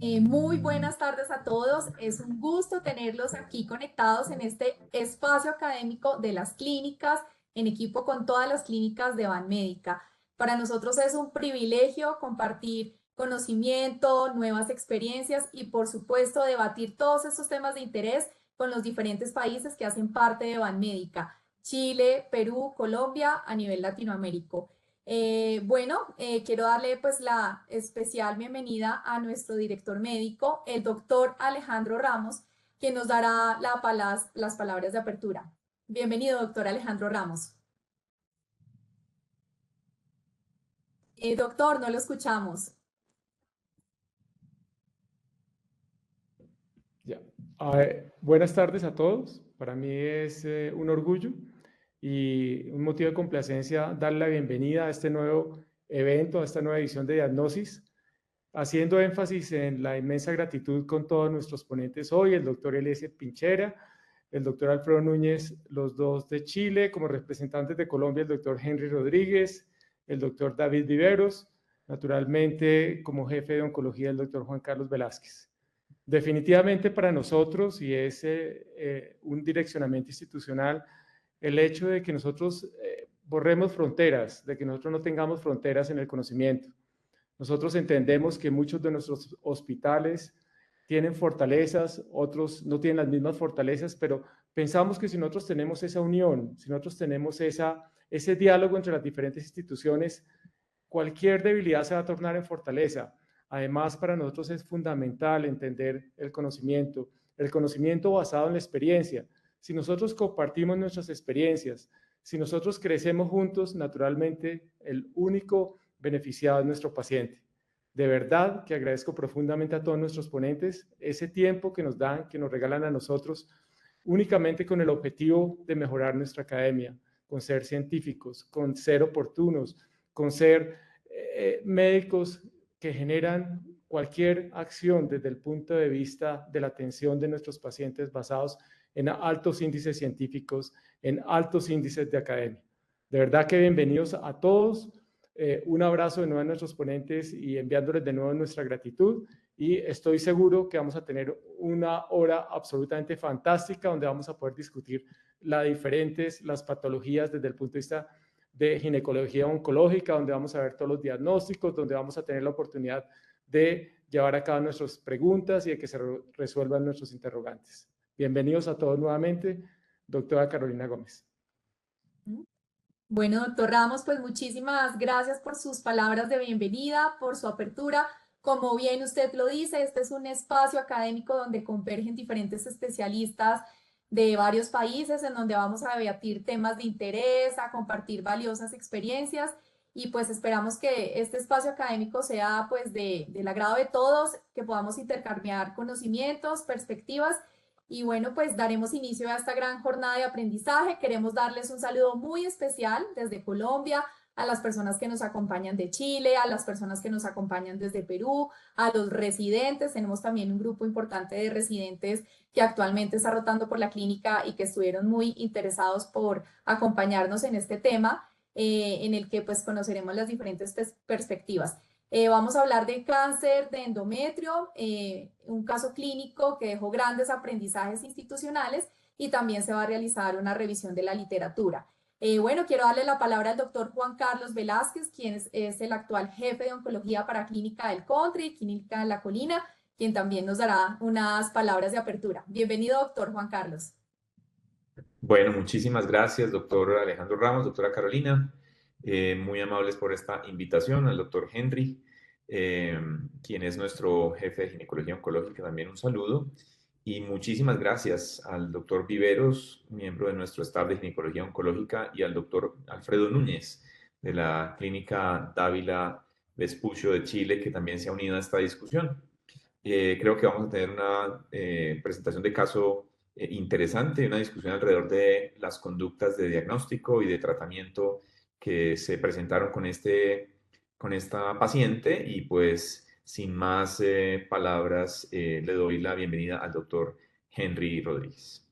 Muy buenas tardes a todos. Es un gusto tenerlos aquí conectados en este espacio académico de las clínicas, en equipo con todas las clínicas de Banmédica. Para nosotros es un privilegio compartir conocimiento, nuevas experiencias y, por supuesto, debatir todos estos temas de interés con los diferentes países que hacen parte de Banmédica: Chile, Perú, Colombia, a nivel latinoamérico. Quiero darle pues la especial bienvenida a nuestro director médico, el doctor Alejandro Ramos, quien nos dará las palabras de apertura. Bienvenido, doctor Alejandro Ramos. Doctor, no lo escuchamos. Ya. Buenas tardes a todos. Para mí es un orgullo y un motivo de complacencia darle la bienvenida a este nuevo evento, a esta nueva edición de Diagnosis, haciendo énfasis en la inmensa gratitud con todos nuestros ponentes hoy, el doctor Eliezer Pinchera, el doctor Alfredo Núñez, los dos de Chile, como representantes de Colombia, el doctor Henry Rodríguez, el doctor David Viveros, naturalmente como jefe de oncología, el doctor Juan Carlos Velázquez. Definitivamente para nosotros, y es un direccionamiento institucional, el hecho de que nosotros borremos fronteras, de que nosotros no tengamos fronteras en el conocimiento. Nosotros entendemos que muchos de nuestros hospitales tienen fortalezas, otros no tienen las mismas fortalezas, pero pensamos que si nosotros tenemos esa unión, si nosotros tenemos ese diálogo entre las diferentes instituciones, cualquier debilidad se va a tornar en fortaleza. Además, para nosotros es fundamental entender el conocimiento basado en la experiencia. Si nosotros compartimos nuestras experiencias, si nosotros crecemos juntos, naturalmente el único beneficiado es nuestro paciente. De verdad que agradezco profundamente a todos nuestros ponentes ese tiempo que nos dan, que nos regalan a nosotros, únicamente con el objetivo de mejorar nuestra academia, con ser científicos, con ser oportunos, con ser médicos que generan cualquier acción desde el punto de vista de la atención de nuestros pacientes basados en altos índices científicos, en altos índices de academia. De verdad que bienvenidos a todos. Un abrazo de nuevo a nuestros ponentes y enviándoles de nuevo nuestra gratitud. Y estoy seguro que vamos a tener una hora absolutamente fantástica donde vamos a poder discutir las patologías desde el punto de vista de ginecología oncológica, donde vamos a ver todos los diagnósticos, donde vamos a tener la oportunidad de llevar a cabo nuestras preguntas y de que se resuelvan nuestros interrogantes. Bienvenidos a todos nuevamente, doctora Carolina Gómez. Bueno, doctor Ramos, pues muchísimas gracias por sus palabras de bienvenida, por su apertura. Como bien usted lo dice, este es un espacio académico donde convergen diferentes especialistas de varios países, en donde vamos a debatir temas de interés, a compartir valiosas experiencias, y pues esperamos que este espacio académico sea pues del agrado de todos, que podamos intercambiar conocimientos, perspectivas. Y bueno, pues daremos inicio a esta gran jornada de aprendizaje. Queremos darles un saludo muy especial desde Colombia, a las personas que nos acompañan de Chile, a las personas que nos acompañan desde Perú, a los residentes. Tenemos también un grupo importante de residentes que actualmente está rotando por la clínica y que estuvieron muy interesados por acompañarnos en este tema, en el que pues conoceremos las diferentes perspectivas. Vamos a hablar de cáncer de endometrio, un caso clínico que dejó grandes aprendizajes institucionales, y también se va a realizar una revisión de la literatura. Quiero darle la palabra al doctor Juan Carlos Velázquez, quien es el actual jefe de oncología para Clínica del Country, Clínica de la Colina, quien también nos dará unas palabras de apertura. Bienvenido, doctor Juan Carlos. Bueno, muchísimas gracias, doctor Alejandro Ramos, doctora Carolina. Muy amables por esta invitación, al doctor Henry, quien es nuestro jefe de ginecología oncológica, también un saludo. Y muchísimas gracias al doctor Viveros, miembro de nuestro staff de ginecología oncológica, y al doctor Alfredo Núñez, de la Clínica Dávila Vespucio de Chile, que también se ha unido a esta discusión. Creo que vamos a tener una presentación de caso interesante, una discusión alrededor de las conductas de diagnóstico y de tratamiento que se presentaron con esta paciente. Y pues sin más palabras, le doy la bienvenida al doctor Henry Rodríguez.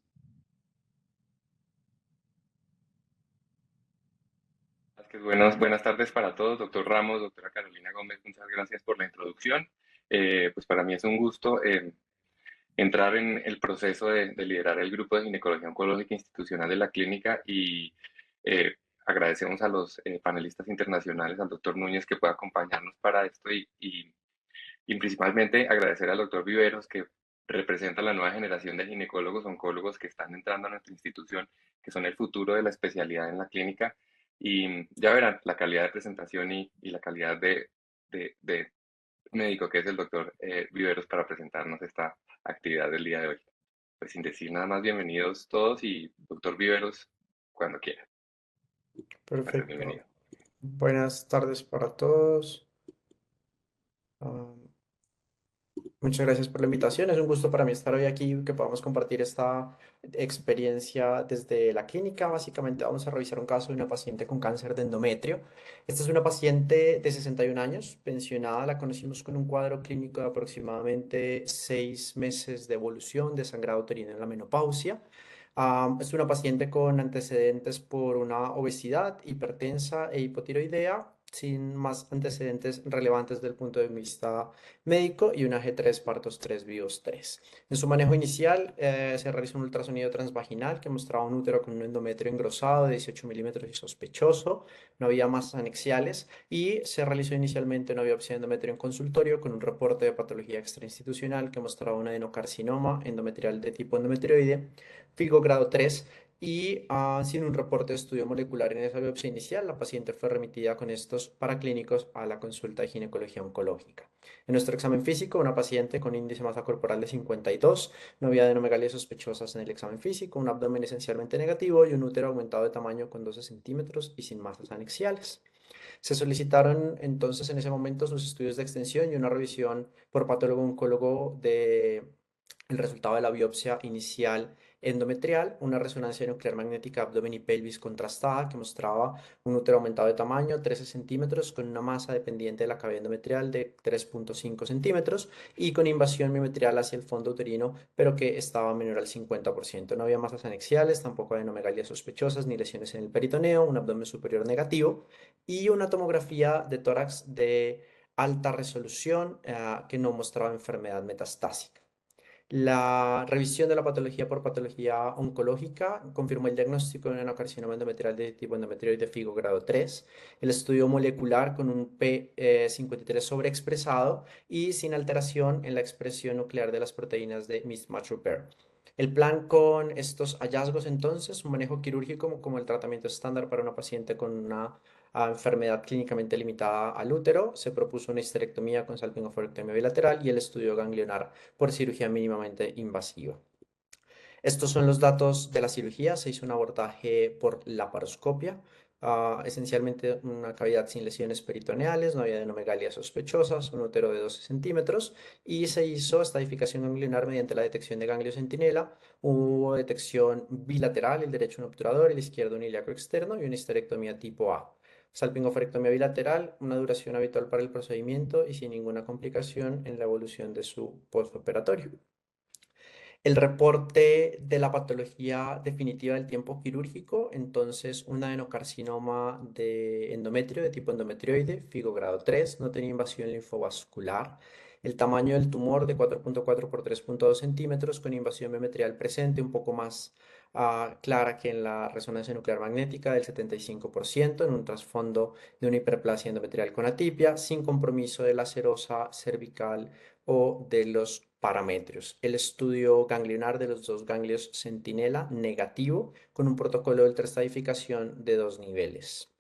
Buenas tardes para todos, doctor Ramos, doctora Carolina Gómez, muchas gracias por la introducción. Pues para mí es un gusto entrar en el proceso de liderar el grupo de ginecología oncológica institucional de la clínica y eh, agradecemos a los panelistas internacionales, al doctor Núñez que pueda acompañarnos para esto y principalmente agradecer al doctor Viveros que representa la nueva generación de ginecólogos oncólogos que están entrando a nuestra institución, que son el futuro de la especialidad en la clínica y ya verán la calidad de presentación y la calidad de médico que es el doctor Viveros para presentarnos esta actividad del día de hoy. Pues sin decir nada más, bienvenidos todos y doctor Viveros, cuando quiera. Bueno, Perfecto. bienvenido. Buenas tardes para todos. Ah, Muchas gracias por la invitación. Es un gusto para mí estar hoy aquí, que podamos compartir esta experiencia desde la clínica. Básicamente vamos a revisar un caso de una paciente con cáncer de endometrio. Esta es una paciente de 61 años, pensionada. La conocimos con un cuadro clínico de aproximadamente 6 meses de evolución de sangrado uterino en la menopausia. Es una paciente con antecedentes por una obesidad hipertensa e hipotiroidea, sin más antecedentes relevantes desde el punto de vista médico y una G3 partos 3 bios 3. En su manejo inicial se realizó un ultrasonido transvaginal que mostraba un útero con un endometrio engrosado de 18 milímetros y sospechoso, no había masas anexiales y se realizó inicialmente una biopsia de endometrio en consultorio con un reporte de patología extrainstitucional que mostraba un adenocarcinoma endometrial de tipo endometrioide, FIGO grado 3 y sin un reporte de estudio molecular en esa biopsia inicial, la paciente fue remitida con estos paraclínicos a la consulta de ginecología oncológica. En nuestro examen físico, una paciente con índice de masa corporal de 52, no había adenomegalias sospechosas en el examen físico, un abdomen esencialmente negativo y un útero aumentado de tamaño con 12 centímetros y sin masas anexiales. Se solicitaron entonces en ese momento sus estudios de extensión y una revisión por patólogo oncólogo de el resultado de la biopsia inicial endometrial, una resonancia nuclear magnética abdomen y pelvis contrastada que mostraba un útero aumentado de tamaño 13 centímetros con una masa dependiente de la cavidad endometrial de 3,5 centímetros y con invasión miometrial hacia el fondo uterino, pero que estaba menor al 50%. No había masas anexiales, tampoco adenomegalias sospechosas ni lesiones en el peritoneo, un abdomen superior negativo y una tomografía de tórax de alta resolución que no mostraba enfermedad metastásica. La revisión de la patología por patología oncológica confirmó el diagnóstico de un adenocarcinoma endometrial de tipo endometrioide FIGO grado 3, el estudio molecular con un P53 sobreexpresado y sin alteración en la expresión nuclear de las proteínas de mismatch repair. El plan con estos hallazgos entonces, un manejo quirúrgico como el tratamiento estándar para una paciente con una enfermedad clínicamente limitada al útero, se propuso una histerectomía con salpingoforectomía bilateral y el estudio ganglionar por cirugía mínimamente invasiva. Estos son los datos de la cirugía. Se hizo un abordaje por laparoscopia, esencialmente una cavidad sin lesiones peritoneales, no había adenomegalias sospechosas, un útero de 12 centímetros y se hizo estadificación ganglionar mediante la detección de ganglio centinela. Hubo detección bilateral, el derecho un obturador, el izquierdo un ilíaco externo y una histerectomía tipo A. Salpingoforectomía bilateral, una duración habitual para el procedimiento y sin ninguna complicación en la evolución de su postoperatorio. El reporte de la patología definitiva del tiempo quirúrgico, entonces un adenocarcinoma de endometrio de tipo endometrioide, FIGO grado 3, no tenía invasión linfovascular. El tamaño del tumor de 4,4 por 3,2 centímetros con invasión miometrial presente, un poco más clara que en la resonancia nuclear magnética del 75%, en un trasfondo de una hiperplasia endometrial con atipia, sin compromiso de la serosa cervical o de los parámetros. El estudio ganglionar de los dos ganglios centinela negativo con un protocolo de ultraestadificación de 2 niveles.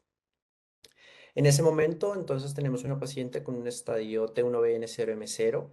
En ese momento, entonces, tenemos una paciente con un estadio T1BN0M0.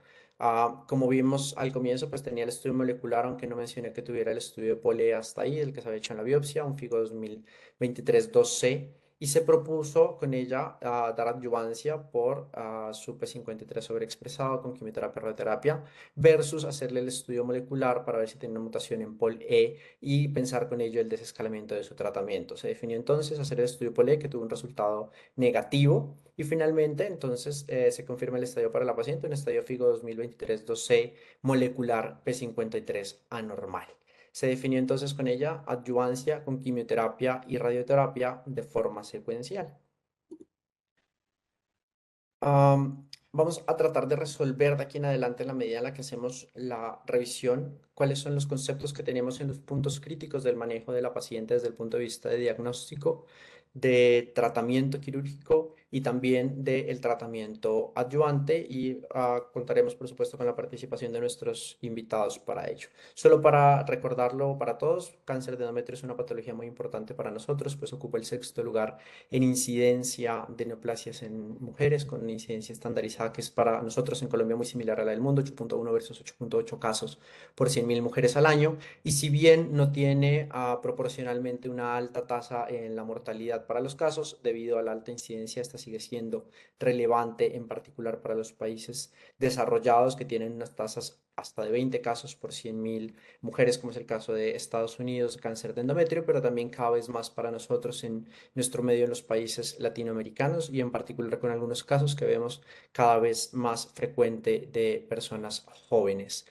Como vimos al comienzo, pues tenía el estudio molecular, aunque no mencioné que tuviera el estudio de POLE hasta ahí, el que se había hecho en la biopsia, un FIGO 2023-2C, y se propuso con ella dar adyuvancia por su P53 sobreexpresado con quimioterapia radioterapia versus hacerle el estudio molecular para ver si tiene una mutación en POL-E y pensar con ello el desescalamiento de su tratamiento. Se definió entonces hacer el estudio POL-E que tuvo un resultado negativo y finalmente entonces se confirma el estadio para la paciente, un estadio FIGO 2023-2C molecular P53 anormal. Se definió entonces con ella adyuvancia con quimioterapia y radioterapia de forma secuencial. Vamos a tratar de resolver de aquí en adelante, en la medida en la que hacemos la revisión, cuáles son los conceptos que tenemos en los puntos críticos del manejo de la paciente desde el punto de vista de diagnóstico, de tratamiento quirúrgico y también del tratamiento adyuvante y contaremos, por supuesto, con la participación de nuestros invitados para ello. Solo para recordarlo para todos, cáncer de endometrio es una patología muy importante para nosotros, pues ocupa el sexto lugar en incidencia de neoplasias en mujeres, con una incidencia estandarizada que es para nosotros en Colombia muy similar a la del mundo, 8.1 versus 8.8 casos por 100.000 mujeres al año. Y si bien no tiene proporcionalmente una alta tasa en la mortalidad para los casos, debido a la alta incidencia, esta sigue siendo relevante, en particular para los países desarrollados que tienen unas tasas hasta de 20 casos por 100.000 mujeres, como es el caso de Estados Unidos, cáncer de endometrio, pero también cada vez más para nosotros en nuestro medio en los países latinoamericanos y en particular con algunos casos que vemos cada vez más frecuente de personas jóvenes.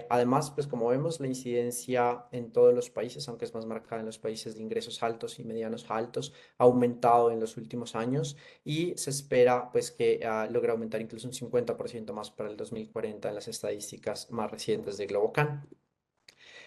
Además, pues como vemos, la incidencia en todos los países, aunque es más marcada en los países de ingresos altos y medianos a altos, ha aumentado en los últimos años y se espera pues que logre aumentar incluso un 50% más para el 2040 en las estadísticas más recientes de Globocan.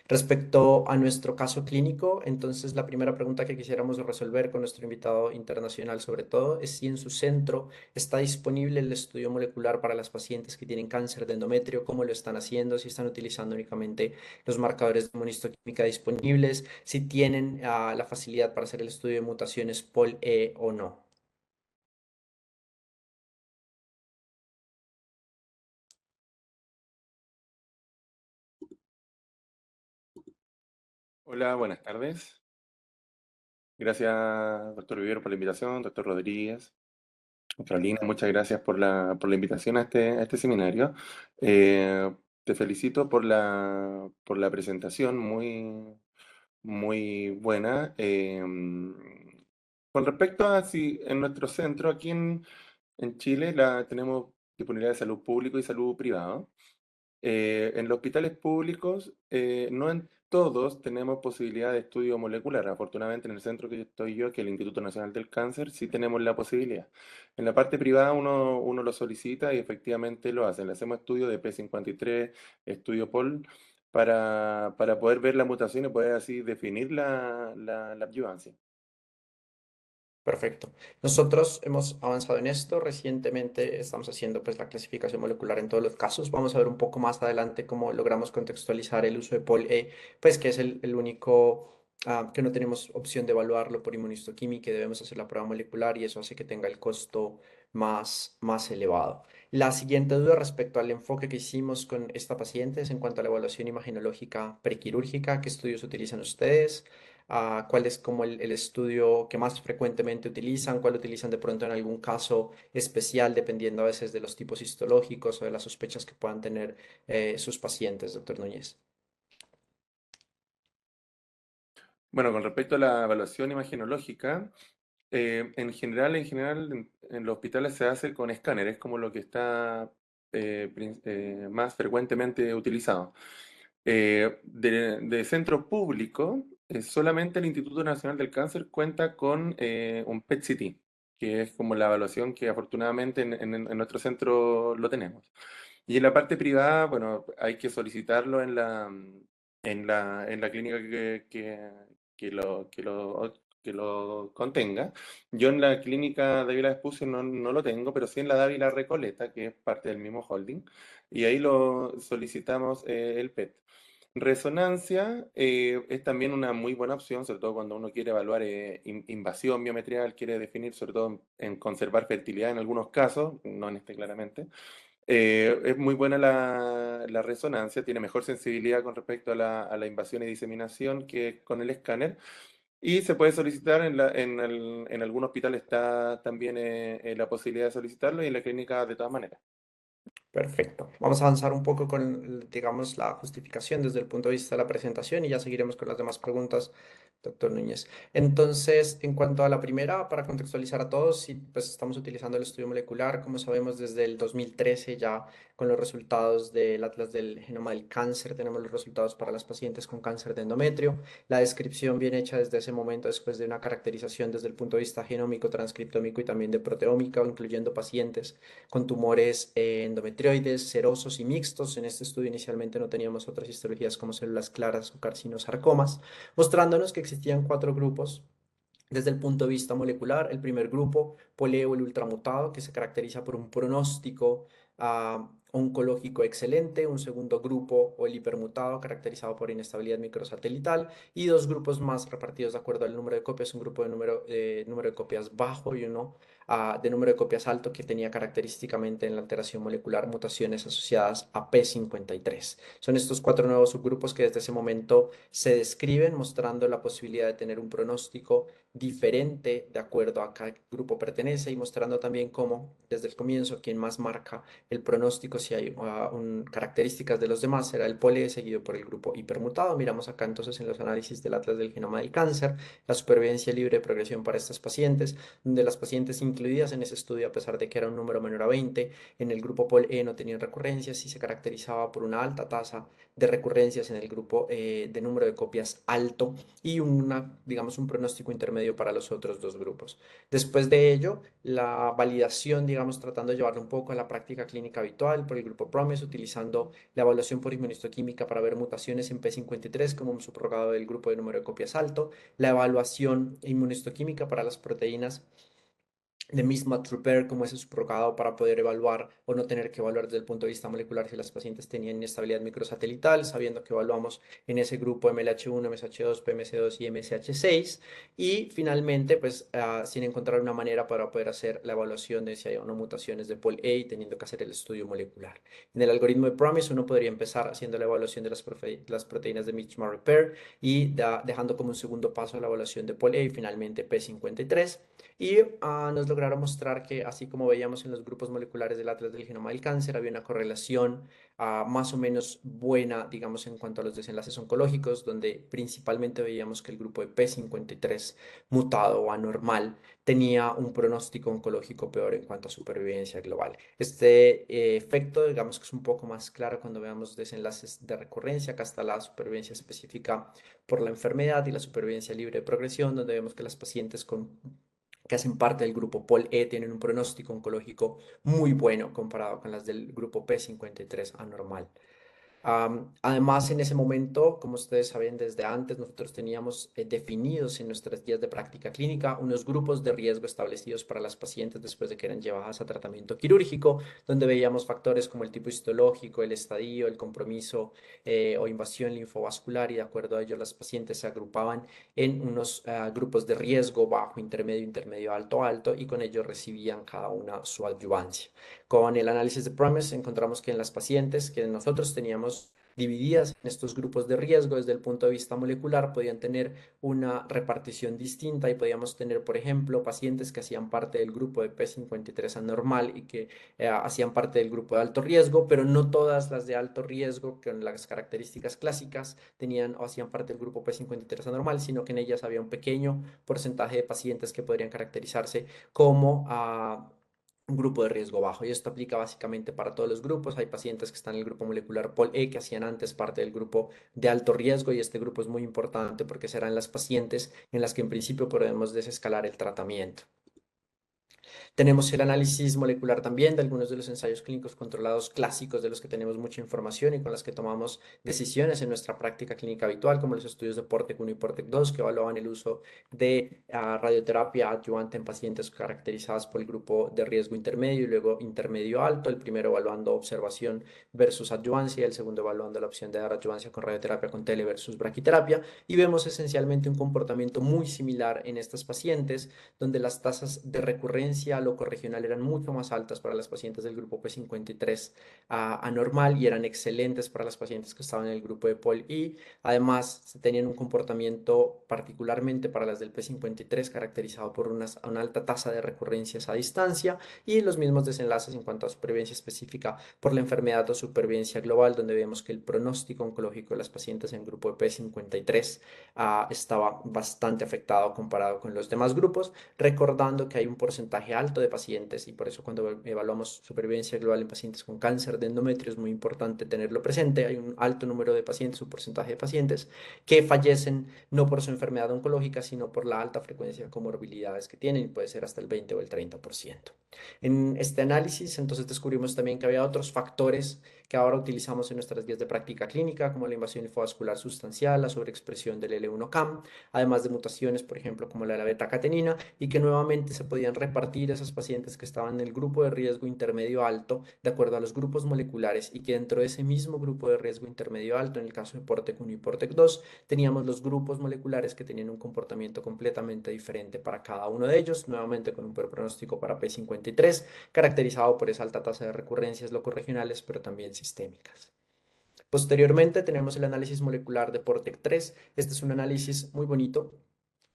Respecto a nuestro caso clínico, entonces la primera pregunta que quisiéramos resolver con nuestro invitado internacional sobre todo es si en su centro está disponible el estudio molecular para las pacientes que tienen cáncer de endometrio, cómo lo están haciendo, si están utilizando únicamente los marcadores de inmunistoquímica disponibles, si tienen la facilidad para hacer el estudio de mutaciones POL-E o no. Hola, buenas tardes. Gracias, doctor Vivero, por la invitación, doctor Rodríguez. Carolina, muchas gracias por la invitación a este seminario. Te felicito por la presentación, muy buena. Con respecto a si en nuestro centro, aquí en Chile, tenemos disponibilidad de salud público y salud privado. En los hospitales públicos, no en todos tenemos posibilidad de estudio molecular. Afortunadamente, en el centro que estoy yo, que es el Instituto Nacional del Cáncer, sí tenemos la posibilidad. En la parte privada uno lo solicita y efectivamente lo hacen. Le hacemos estudio de P53, estudio POL, para poder ver la mutación y poder así definir la adyuvancia. Perfecto. Nosotros hemos avanzado en esto. Recientemente estamos haciendo pues la clasificación molecular en todos los casos. Vamos a ver un poco más adelante cómo logramos contextualizar el uso de POL-E, pues que es el único que no tenemos opción de evaluarlo por inmunistoquímica y debemos hacer la prueba molecular y eso hace que tenga el costo más elevado. La siguiente duda respecto al enfoque que hicimos con esta paciente es en cuanto a la evaluación imagenológica prequirúrgica. ¿Qué estudios utilizan ustedes? ¿Cuál es como el estudio que más frecuentemente utilizan? ¿Cuál utilizan de pronto en algún caso especial, dependiendo a veces de los tipos histológicos o de las sospechas que puedan tener sus pacientes, doctor Núñez? Bueno, con respecto a la evaluación imagenológica, en los hospitales se hace con escáner, es como lo que está más frecuentemente utilizado. De centro público, solamente el Instituto Nacional del Cáncer cuenta con un PET-CT, que es como la evaluación que afortunadamente en nuestro centro lo tenemos. Y en la parte privada, bueno, hay que solicitarlo en la clínica que lo contenga. Yo en la clínica Dávila Espucio no lo tengo, pero sí en la Dávila Recoleta, que es parte del mismo holding, y ahí lo solicitamos el PET. Resonancia es también una muy buena opción, sobre todo cuando uno quiere evaluar invasión biometrial, quiere definir sobre todo en conservar fertilidad en algunos casos, no en este claramente. Es muy buena la resonancia, tiene mejor sensibilidad con respecto a la invasión y diseminación que con el escáner. Y se puede solicitar, en algún hospital está también la posibilidad de solicitarlo y en la clínica de todas maneras. Perfecto. Vamos a avanzar un poco con, digamos, la justificación desde el punto de vista de la presentación y ya seguiremos con las demás preguntas, doctor Núñez. Entonces, en cuanto a la primera, para contextualizar a todos, sí, pues estamos utilizando el estudio molecular, como sabemos, desde el 2013 ya con los resultados del Atlas del Genoma del Cáncer, tenemos los resultados para las pacientes con cáncer de endometrio. La descripción bien hecha desde ese momento, después de una caracterización desde el punto de vista genómico, transcriptómico y también de proteómica, incluyendo pacientes con tumores endometrioides, serosos y mixtos. En este estudio inicialmente no teníamos otras histologías como células claras o carcinosarcomas, mostrándonos que existían 4 grupos. Desde el punto de vista molecular, el primer grupo, poleo, el ultramutado, que se caracteriza por un pronóstico oncológico excelente, un segundo grupo, o el hipermutado, caracterizado por inestabilidad microsatelital, y 2 grupos más repartidos de acuerdo al número de copias, un grupo de número de copias bajo y uno de número de copias alto, que tenía característicamente en la alteración molecular mutaciones asociadas a P53. Son estos 4 nuevos subgrupos que desde ese momento se describen, mostrando la posibilidad de tener un pronóstico diferente de acuerdo a qué grupo pertenece y mostrando también cómo desde el comienzo quien más marca el pronóstico si hay características de los demás será el pole seguido por el grupo hipermutado. Miramos acá entonces en los análisis del Atlas del Genoma del Cáncer la supervivencia libre de progresión para estas pacientes, donde las pacientes incluidas en ese estudio, a pesar de que era un número menor a 20, en el grupo POL-E no tenían recurrencias y se caracterizaba por una alta tasa de recurrencias en el grupo de número de copias alto y digamos, un pronóstico intermedio para los otros 2 grupos. Después de ello, la validación, digamos, tratando de llevarlo un poco a la práctica clínica habitual por el grupo PROMIS, utilizando la evaluación por inmunohistoquímica para ver mutaciones en P53 como un subrogado del grupo de número de copias alto, la evaluación inmunohistoquímica para las proteínas de mismatch repair como ese subrogado para poder evaluar o no tener que evaluar desde el punto de vista molecular si las pacientes tenían inestabilidad microsatelital, sabiendo que evaluamos en ese grupo MLH1, MSH2, PMC2 y MSH6. Y finalmente, pues sin encontrar una manera para poder hacer la evaluación de si hay o no mutaciones de POL-A, teniendo que hacer el estudio molecular. En el algoritmo de PROMIS uno podría empezar haciendo la evaluación de las proteínas de mismatch repair y dejando como un segundo paso la evaluación de POL-A y finalmente P53. Y nos lograron mostrar que, así como veíamos en los grupos moleculares del Atlas del Genoma del Cáncer, había una correlación más o menos buena, digamos, en cuanto a los desenlaces oncológicos, donde principalmente veíamos que el grupo de P53 mutado o anormal tenía un pronóstico oncológico peor en cuanto a supervivencia global. Este efecto, digamos que es un poco más claro cuando veamos desenlaces de recurrencia. Acá está la supervivencia específica por la enfermedad y la supervivencia libre de progresión, donde vemos que las pacientes que hacen parte del grupo POL-E tienen un pronóstico oncológico muy bueno comparado con las del grupo P53 anormal. Además, en ese momento, como ustedes saben desde antes, nosotros teníamos definidos en nuestras guías de práctica clínica unos grupos de riesgo establecidos para las pacientes después de que eran llevadas a tratamiento quirúrgico, donde veíamos factores como el tipo histológico, el estadio, el compromiso o invasión linfovascular, y de acuerdo a ello las pacientes se agrupaban en unos grupos de riesgo bajo, intermedio, intermedio, alto, alto, y con ello recibían cada una su adyuvancia. Con el análisis de PROMIS encontramos que en las pacientes que nosotros teníamos divididas en estos grupos de riesgo desde el punto de vista molecular podían tener una repartición distinta y podíamos tener, por ejemplo, pacientes que hacían parte del grupo de P53 anormal y que hacían parte del grupo de alto riesgo, pero no todas las de alto riesgo con las características clásicas tenían o hacían parte del grupo P53 anormal, sino que en ellas había un pequeño porcentaje de pacientes que podrían caracterizarse como un grupo de riesgo bajo, y esto aplica básicamente para todos los grupos. Hay pacientes que están en el grupo molecular POL-E que hacían antes parte del grupo de alto riesgo, y este grupo es muy importante porque serán las pacientes en las que en principio podemos desescalar el tratamiento. Tenemos el análisis molecular también de algunos de los ensayos clínicos controlados clásicos de los que tenemos mucha información y con las que tomamos decisiones en nuestra práctica clínica habitual, como los estudios de PORTEC 1 y PORTEC 2, que evaluaban el uso de radioterapia adyuvante en pacientes caracterizadas por el grupo de riesgo intermedio y luego intermedio alto, el primero evaluando observación versus adyuvancia y el segundo evaluando la opción de dar adyuvancia con radioterapia con tele versus braquiterapia, y vemos esencialmente un comportamiento muy similar en estas pacientes, donde las tasas de recurrencia recurrencia locorregional eran mucho más altas para las pacientes del grupo P53 anormal y eran excelentes para las pacientes que estaban en el grupo de POLI. Además, tenían un comportamiento particularmente para las del P53 caracterizado por una alta tasa de recurrencias a distancia y los mismos desenlaces en cuanto a supervivencia específica por la enfermedad o supervivencia global, donde vemos que el pronóstico oncológico de las pacientes en el grupo de P53 estaba bastante afectado comparado con los demás grupos, recordando que hay un porcentaje alto de pacientes y por eso cuando evaluamos supervivencia global en pacientes con cáncer de endometrio es muy importante tenerlo presente. Hay un alto número de pacientes, un porcentaje de pacientes que fallecen no por su enfermedad oncológica, sino por la alta frecuencia de comorbilidades que tienen, y puede ser hasta el 20 o el 30%. En este análisis, entonces, descubrimos también que había otros factores que ahora utilizamos en nuestras guías de práctica clínica, como la invasión linfovascular sustancial, la sobreexpresión del L1-CAM, además de mutaciones, por ejemplo, como la de la beta-catenina, y que nuevamente se podían repartir esas pacientes que estaban en el grupo de riesgo intermedio alto, de acuerdo a los grupos moleculares, y que dentro de ese mismo grupo de riesgo intermedio alto, en el caso de PORTEC 1 y PORTEC 2, teníamos los grupos moleculares que tenían un comportamiento completamente diferente para cada uno de ellos, nuevamente con un peor pronóstico para P53, caracterizado por esa alta tasa de recurrencias locorregionales, pero también sistémicas. Posteriormente tenemos el análisis molecular de PORTEC 3. Este es un análisis muy bonito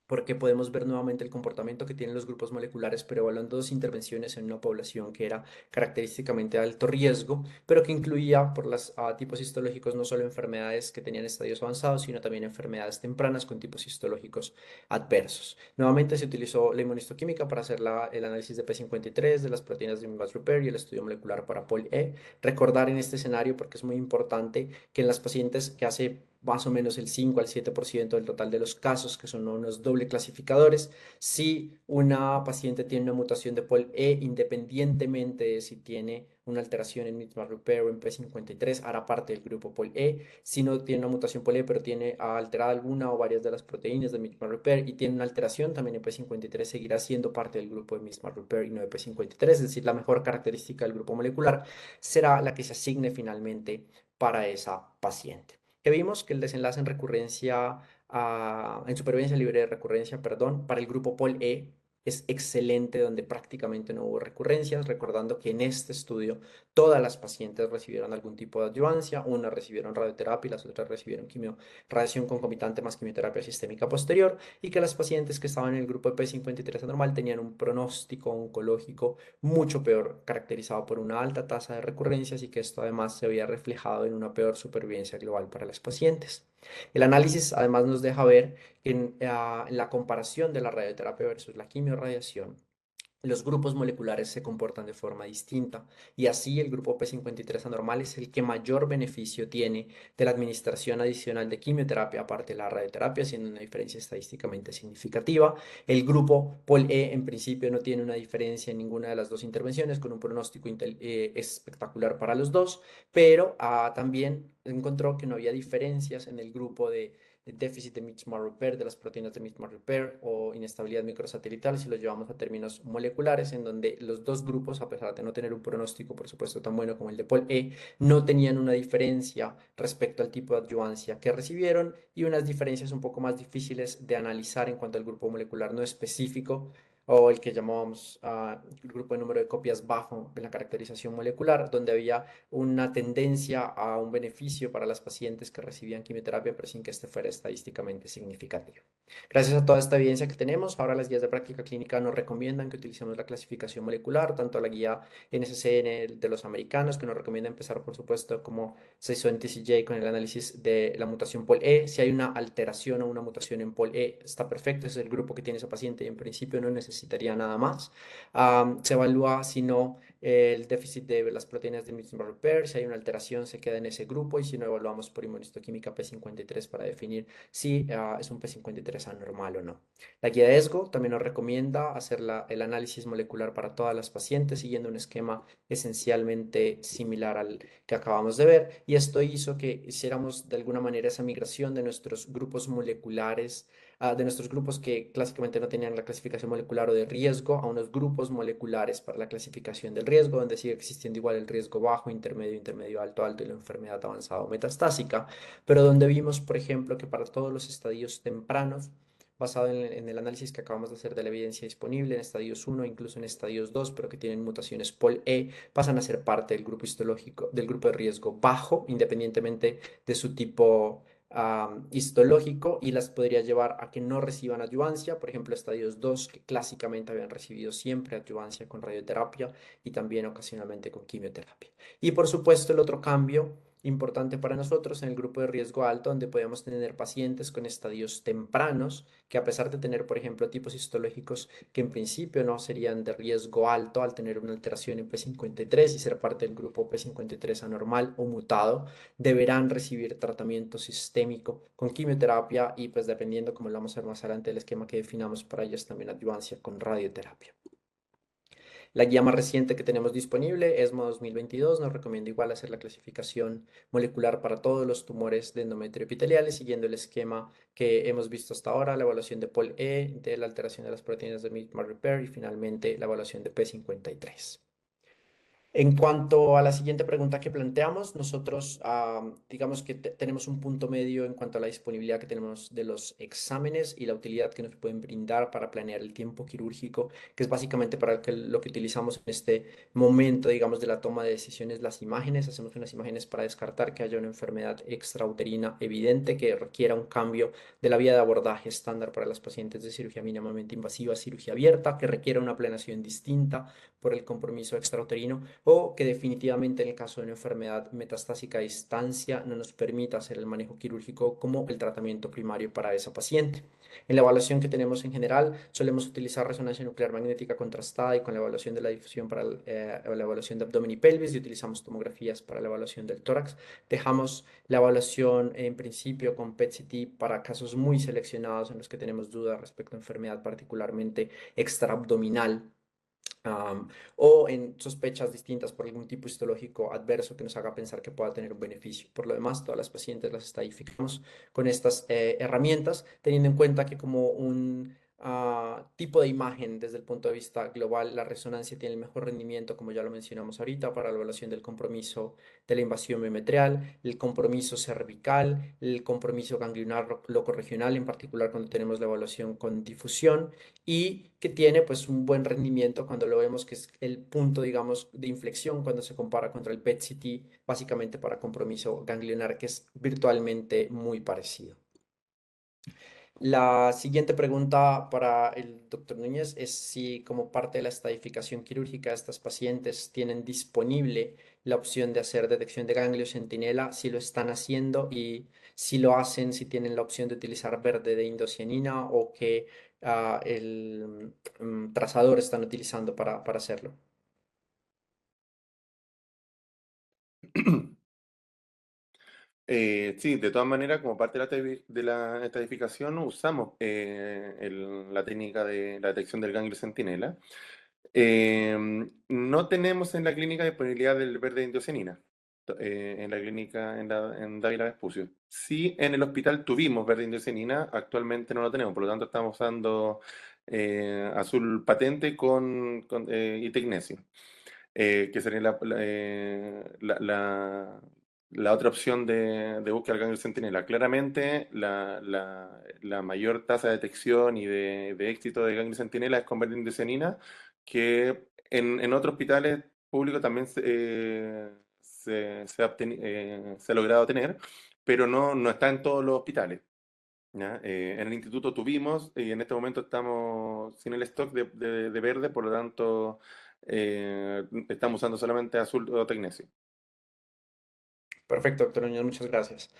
porque podemos ver nuevamente el comportamiento que tienen los grupos moleculares, pero evaluando dos intervenciones en una población que era característicamente de alto riesgo, pero que incluía por los tipos histológicos no solo enfermedades que tenían estadios avanzados, sino también enfermedades tempranas con tipos histológicos adversos. Nuevamente se utilizó la inmunistoquímica para hacer el análisis de P53, de las proteínas de Mimbax Repair y el estudio molecular para POL-E. Recordar en este escenario, porque es muy importante, que en las pacientes que hace más o menos el 5 al 7% del total de los casos, que son unos doble clasificadores. Si una paciente tiene una mutación de POL-E, independientemente de si tiene una alteración en Mimbax Repair o en P53, hará parte del grupo POL-E. Si no tiene una mutación POL-E, pero tiene alterada alguna o varias de las proteínas de Mimbax Repair y tiene una alteración también en P53, seguirá siendo parte del grupo de Mimbax Repair y no de P53, es decir, la mejor característica del grupo molecular será la que se asigne finalmente para esa paciente. Que vimos que el desenlace en recurrencia, en supervivencia libre de recurrencia, perdón, para el grupo POL-E es excelente, donde prácticamente no hubo recurrencias, recordando que en este estudio todas las pacientes recibieron algún tipo de adyuvancia, unas recibieron radioterapia y las otras recibieron radiación concomitante más quimioterapia sistémica posterior, y que las pacientes que estaban en el grupo de P53 anormal tenían un pronóstico oncológico mucho peor, caracterizado por una alta tasa de recurrencias, y que esto además se había reflejado en una peor supervivencia global para las pacientes. El análisis además nos deja ver que en la comparación de la radioterapia versus la quimiorradiación, los grupos moleculares se comportan de forma distinta y así el grupo P53 anormal es el que mayor beneficio tiene de la administración adicional de quimioterapia aparte de la radioterapia, siendo una diferencia estadísticamente significativa. El grupo POL-E en principio no tiene una diferencia en ninguna de las dos intervenciones, con un pronóstico espectacular para los dos, pero también encontró que no había diferencias en el grupo de déficit de Mixed-Mark Repair, de las proteínas de Mixed-Mark Repair o inestabilidad microsatelital, si lo llevamos a términos moleculares, en donde los dos grupos, a pesar de no tener un pronóstico, por supuesto, tan bueno como el de POL-E, no tenían una diferencia respecto al tipo de adyuvancia que recibieron y unas diferencias un poco más difíciles de analizar en cuanto al grupo molecular no específico o el que llamamos el grupo de número de copias bajo en la caracterización molecular, donde había una tendencia a un beneficio para las pacientes que recibían quimioterapia, pero sin que este fuera estadísticamente significativo. Gracias a toda esta evidencia que tenemos, ahora las guías de práctica clínica nos recomiendan que utilicemos la clasificación molecular, tanto la guía NSCN de los americanos, que nos recomienda empezar, por supuesto, como se hizo en TCJ con el análisis de la mutación POL-E. Si hay una alteración o una mutación en POL-E, está perfecto, ese es el grupo que tiene esa paciente y en principio no necesitaría nada más. Se evalúa, si no, el déficit de las proteínas de Mixed Repair, si hay una alteración se queda en ese grupo, y si no, evaluamos por inmunistoquímica P53 para definir si es un P53 anormal o no. La guía de ESGO también nos recomienda hacer el análisis molecular para todas las pacientes siguiendo un esquema esencialmente similar al que acabamos de ver, y esto hizo que hiciéramos de alguna manera esa migración de nuestros grupos moleculares, de nuestros grupos que clásicamente no tenían la clasificación molecular o de riesgo, a unos grupos moleculares para la clasificación del riesgo, donde sigue existiendo igual el riesgo bajo, intermedio, intermedio alto, alto y la enfermedad avanzada o metastásica, pero donde vimos, por ejemplo, que para todos los estadios tempranos basado en el análisis que acabamos de hacer de la evidencia disponible en estadios 1, incluso en estadios 2, pero que tienen mutaciones POL-E, pasan a ser parte del grupo histológico, del grupo de riesgo bajo, independientemente de su tipo histológico, y las podría llevar a que no reciban adyuvancia, por ejemplo, estadios 2, que clásicamente habían recibido siempre adyuvancia con radioterapia y también ocasionalmente con quimioterapia. Y por supuesto, el otro cambio importante para nosotros en el grupo de riesgo alto, donde podemos tener pacientes con estadios tempranos, que a pesar de tener, por ejemplo, tipos histológicos que en principio no serían de riesgo alto al tener una alteración en P53 y ser parte del grupo P53 anormal o mutado, deberán recibir tratamiento sistémico con quimioterapia y pues dependiendo, como lo vamos a ver más adelante, el esquema que definamos para ellas también adyuvancia con radioterapia. La guía más reciente que tenemos disponible, ESMO 2022, nos recomienda igual hacer la clasificación molecular para todos los tumores de endometrio epiteliales, siguiendo el esquema que hemos visto hasta ahora, la evaluación de POL-E, de la alteración de las proteínas de Mid-Mark Repair y finalmente la evaluación de P53. En cuanto a la siguiente pregunta que planteamos, nosotros digamos que tenemos un punto medio en cuanto a la disponibilidad que tenemos de los exámenes y la utilidad que nos pueden brindar para planear el tiempo quirúrgico, que es básicamente para lo que utilizamos en este momento, digamos, de la toma de decisiones, las imágenes. Hacemos unas imágenes para descartar que haya una enfermedad extrauterina evidente que requiera un cambio de la vía de abordaje estándar para las pacientes de cirugía mínimamente invasiva, cirugía abierta, que requiera una planeación distinta por el compromiso extrauterino, o que definitivamente en el caso de una enfermedad metastásica a distancia no nos permita hacer el manejo quirúrgico como el tratamiento primario para esa paciente. En la evaluación que tenemos en general, solemos utilizar resonancia nuclear magnética contrastada y con la evaluación de la difusión para la evaluación de abdomen y pelvis, y utilizamos tomografías para la evaluación del tórax. Dejamos la evaluación en principio con PET-CT para casos muy seleccionados en los que tenemos dudas respecto a enfermedad particularmente extraabdominal, o en sospechas distintas por algún tipo histológico adverso que nos haga pensar que pueda tener un beneficio. Por lo demás, todas las pacientes las estadificamos con estas herramientas, teniendo en cuenta que como un tipo de imagen desde el punto de vista global, la resonancia tiene el mejor rendimiento, como ya lo mencionamos ahorita, para la evaluación del compromiso de la invasión miometreal, el compromiso cervical, el compromiso ganglionar locorregional, en particular cuando tenemos la evaluación con difusión, y que tiene pues un buen rendimiento cuando lo vemos que es el punto, digamos, de inflexión cuando se compara contra el PET-CT, básicamente para compromiso ganglionar, que es virtualmente muy parecido. La siguiente pregunta para el doctor Núñez es si como parte de la estadificación quirúrgica estas pacientes tienen disponible la opción de hacer detección de ganglio centinela, si lo están haciendo y si lo hacen, si tienen la opción de utilizar verde de indocianina o que el trazador están utilizando para hacerlo. Sí, de todas maneras, como parte de la estadificación, usamos la técnica de la detección del ganglio centinela. No tenemos en la clínica disponibilidad del verde de indocianina, en la clínica en Dávila Vespucio. Sí, en el hospital tuvimos verde de indocianina, actualmente no lo tenemos, por lo tanto estamos usando azul patente y tecnesio, que sería la otra opción de búsqueda del ganglio centinela. Claramente, la mayor tasa de detección y de éxito de ganglio centinela es con verde de indocianina, que en otros hospitales públicos también se ha logrado tener, pero no está en todos los hospitales. ¿Ya? En el instituto tuvimos y en este momento estamos sin el stock de verde, por lo tanto estamos usando solamente azul o tecnesio. Perfecto, doctor Núñez, muchas gracias.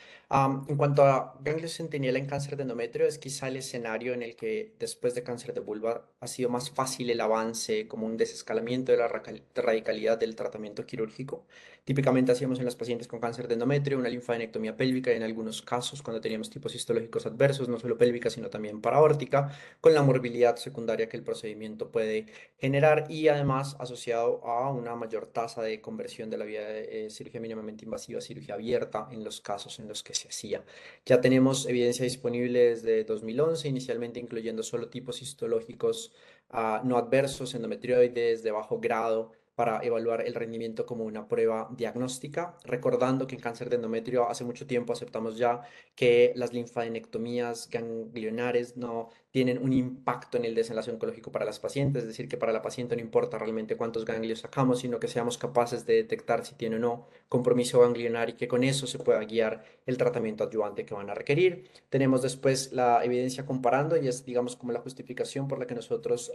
En cuanto a ganglio centinela en cáncer de endometrio, es quizá el escenario en el que después de cáncer de vulva ha sido más fácil el avance, como un desescalamiento de la radicalidad del tratamiento quirúrgico. Típicamente hacíamos en las pacientes con cáncer de endometrio una linfadenectomía pélvica y en algunos casos, cuando teníamos tipos histológicos adversos, no solo pélvica, sino también paraórtica, con la morbilidad secundaria que el procedimiento puede generar y además asociado a una mayor tasa de conversión de la vía de cirugía mínimamente invasiva a cirugía abierta en los casos en los que se hacía. Ya tenemos evidencia disponible desde 2011, inicialmente incluyendo solo tipos histológicos no adversos, endometrioides de bajo grado, para evaluar el rendimiento como una prueba diagnóstica, recordando que en cáncer de endometrio hace mucho tiempo aceptamos ya que las linfadenectomías ganglionares no tienen un impacto en el desenlace oncológico para las pacientes, es decir, que para la paciente no importa realmente cuántos ganglios sacamos, sino que seamos capaces de detectar si tiene o no compromiso ganglionar y que con eso se pueda guiar el tratamiento adyuvante que van a requerir. Tenemos después la evidencia comparando y es, digamos, como la justificación por la que nosotros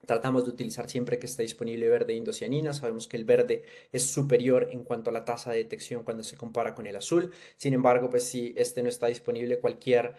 tratamos de utilizar siempre que esté disponible verde indocianina. Sabemos que el verde es superior en cuanto a la tasa de detección cuando se compara con el azul. Sin embargo, pues si este no está disponible, cualquier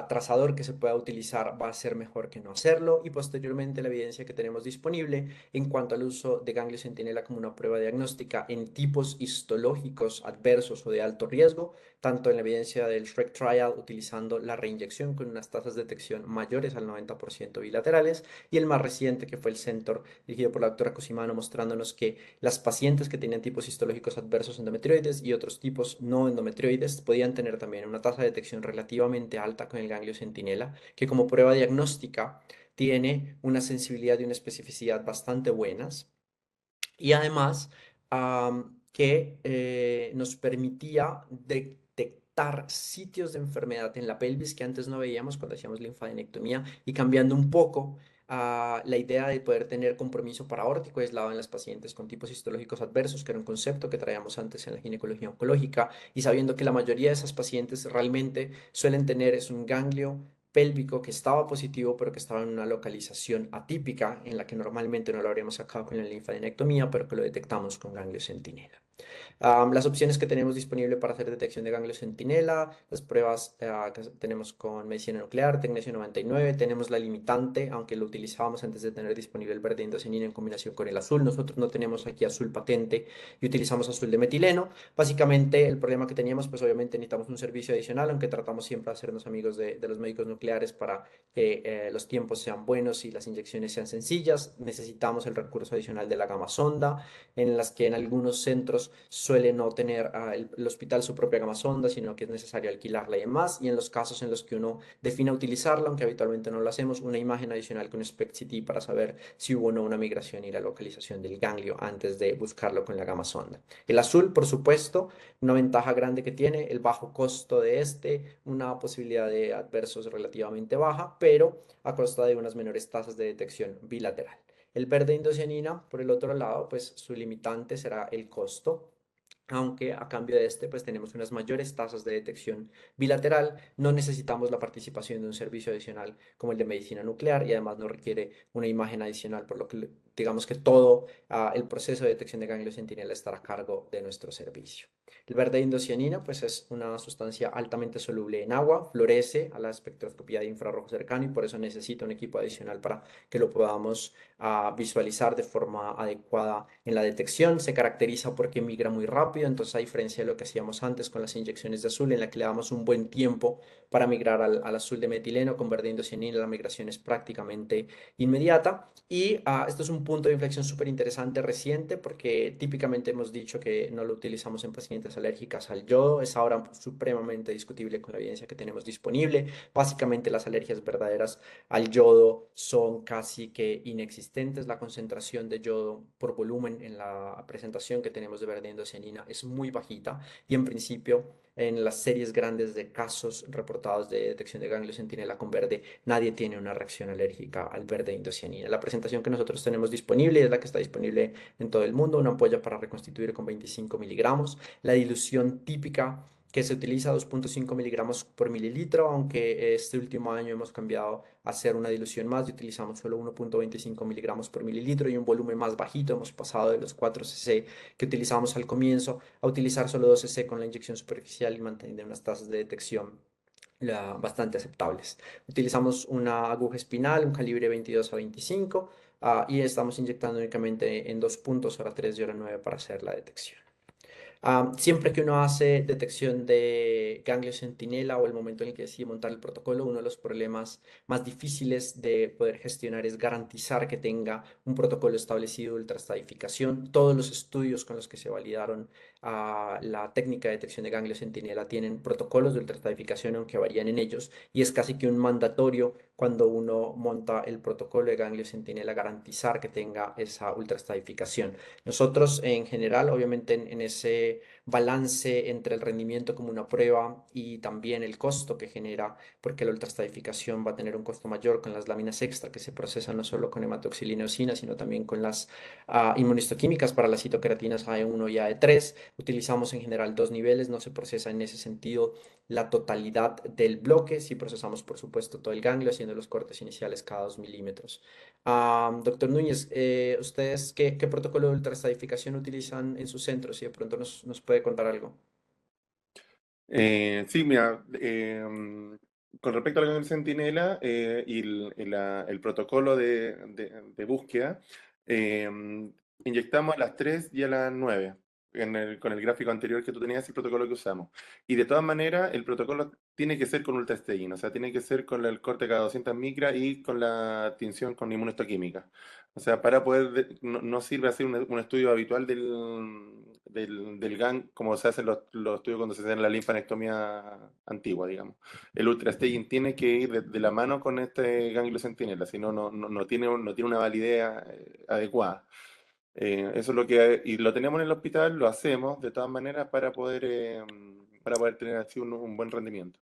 trazador que se pueda utilizar va a ser mejor que no hacerlo. Y posteriormente la evidencia que tenemos disponible en cuanto al uso de ganglio centinela como una prueba diagnóstica en tipos histológicos adversos o de alto riesgo, tanto en la evidencia del Shrek Trial utilizando la reinyección con unas tasas de detección mayores al 90% bilaterales, y el más reciente que fue el Centor, dirigido por la doctora Cosimano, mostrándonos que las pacientes que tenían tipos histológicos adversos endometrioides y otros tipos no endometrioides podían tener también una tasa de detección relativamente alta con el ganglio centinela, que como prueba diagnóstica tiene una sensibilidad y una especificidad bastante buenas, y además que nos permitía detectar sitios de enfermedad en la pelvis que antes no veíamos cuando hacíamos linfadenectomía, y cambiando un poco la idea de poder tener compromiso paraórtico aislado en las pacientes con tipos histológicos adversos, que era un concepto que traíamos antes en la ginecología oncológica, y sabiendo que la mayoría de esas pacientes realmente suelen tener es un ganglio pélvico que estaba positivo, pero que estaba en una localización atípica en la que normalmente no lo habríamos sacado con la linfadenectomía, pero que lo detectamos con ganglio centinela. Las opciones que tenemos disponible para hacer detección de ganglio centinela, las pruebas que tenemos con medicina nuclear, tecnesio 99, tenemos la limitante, aunque lo utilizábamos antes de tener disponible el verde indocinina en combinación con el azul. Nosotros no tenemos aquí azul patente y utilizamos azul de metileno. Básicamente el problema que teníamos, pues obviamente necesitamos un servicio adicional, aunque tratamos siempre de hacernos amigos de los médicos nucleares para que los tiempos sean buenos y las inyecciones sean sencillas. Necesitamos el recurso adicional de la gama sonda, en las que en algunos centros suele no tener el hospital su propia gama sonda, sino que es necesario alquilarla y demás. Y en los casos en los que uno defina utilizarla, aunque habitualmente no lo hacemos, una imagen adicional con SPECT-CT para saber si hubo o no una migración y la localización del ganglio antes de buscarlo con la gama sonda. El azul, por supuesto, una ventaja grande que tiene, el bajo costo de este, una posibilidad de adversos relativamente baja, pero a costa de unas menores tasas de detección bilateral. El verde indocianina, por el otro lado, pues su limitante será el costo, aunque a cambio de este, pues tenemos unas mayores tasas de detección bilateral. No necesitamos la participación de un servicio adicional como el de medicina nuclear, y además no requiere una imagen adicional, por lo que digamos que todo el proceso de detección de ganglio centinela estará a cargo de nuestro servicio. El verde indocianina, pues es una sustancia altamente soluble en agua, fluoresce a la espectroscopía de infrarrojo cercano, y por eso necesita un equipo adicional para que lo podamos visualizar de forma adecuada en la detección. Se caracteriza porque migra muy rápido, entonces a diferencia de lo que hacíamos antes con las inyecciones de azul, en la que le damos un buen tiempo para migrar al azul de metileno, con verde indocianina la migración es prácticamente inmediata. Y esto es un punto de inflexión súper interesante reciente, porque típicamente hemos dicho que no lo utilizamos en pacientes alérgicas al yodo. Es ahora supremamente discutible con la evidencia que tenemos disponible. Básicamente las alergias verdaderas al yodo son casi que inexistentes. La concentración de yodo por volumen en la presentación que tenemos de verde indocianina es muy bajita, y en principio en las series grandes de casos reportados de detección de ganglio centinela con verde, nadie tiene una reacción alérgica al verde indocianina. La presentación que nosotros tenemos disponible es la que está disponible en todo el mundo, una ampolla para reconstituir con 25 miligramos. La dilución típica que se utiliza 2.5 miligramos por mililitro, aunque este último año hemos cambiado a hacer una dilución más y utilizamos solo 1.25 miligramos por mililitro y un volumen más bajito. Hemos pasado de los 4 cc que utilizamos al comienzo a utilizar solo 2 cc con la inyección superficial, y manteniendo unas tasas de detección bastante aceptables. Utilizamos una aguja espinal, un calibre 22 a 25, y estamos inyectando únicamente en 2 puntos, hora 3 y hora 9, para hacer la detección. Siempre que uno hace detección de ganglio centinela, o el momento en el que decide montar el protocolo, uno de los problemas más difíciles de poder gestionar es garantizar que tenga un protocolo establecido de ultrastadificación. Todos los estudios con los que se validaron la técnica de detección de ganglio centinela tienen protocolos de ultraestadificación, aunque varían en ellos, y es casi que un mandatorio cuando uno monta el protocolo de ganglio centinela garantizar que tenga esa ultraestadificación. Nosotros en general, obviamente en ese balance entre el rendimiento como una prueba y también el costo que genera, porque la ultraestadificación va a tener un costo mayor con las láminas extra que se procesan no solo con hematoxilina eosina, sino también con las inmunistoquímicas para las citoqueratinas AE1 y AE3. Utilizamos en general dos niveles, no se procesa en ese sentido la totalidad del bloque, sí procesamos por supuesto todo el ganglio haciendo los cortes iniciales cada 2 milímetros. Doctor Núñez, ¿ustedes qué protocolo de ultraestadificación utilizan en sus centros? Si de pronto nos puede contar algo. Sí, mira, con respecto al ganglio centinela y el protocolo de búsqueda, inyectamos a las 3 y a las 9 con el gráfico anterior que tú tenías, el protocolo que usamos. Y de todas maneras, el protocolo tiene que ser con ultrastaging, o sea, tiene que ser con el corte cada 200 micras y con la tinción con inmunohistoquímica. O sea, para poder, no sirve hacer un estudio habitual del GAN, como se hacen los estudios cuando se hacen la linfanectomía antigua, digamos. El ultrastaging tiene que ir de la mano con este ganglio centinela, si no, no tiene una validez adecuada. Eso es lo que, y lo tenemos en el hospital, lo hacemos de todas maneras para poder tener así un buen rendimiento.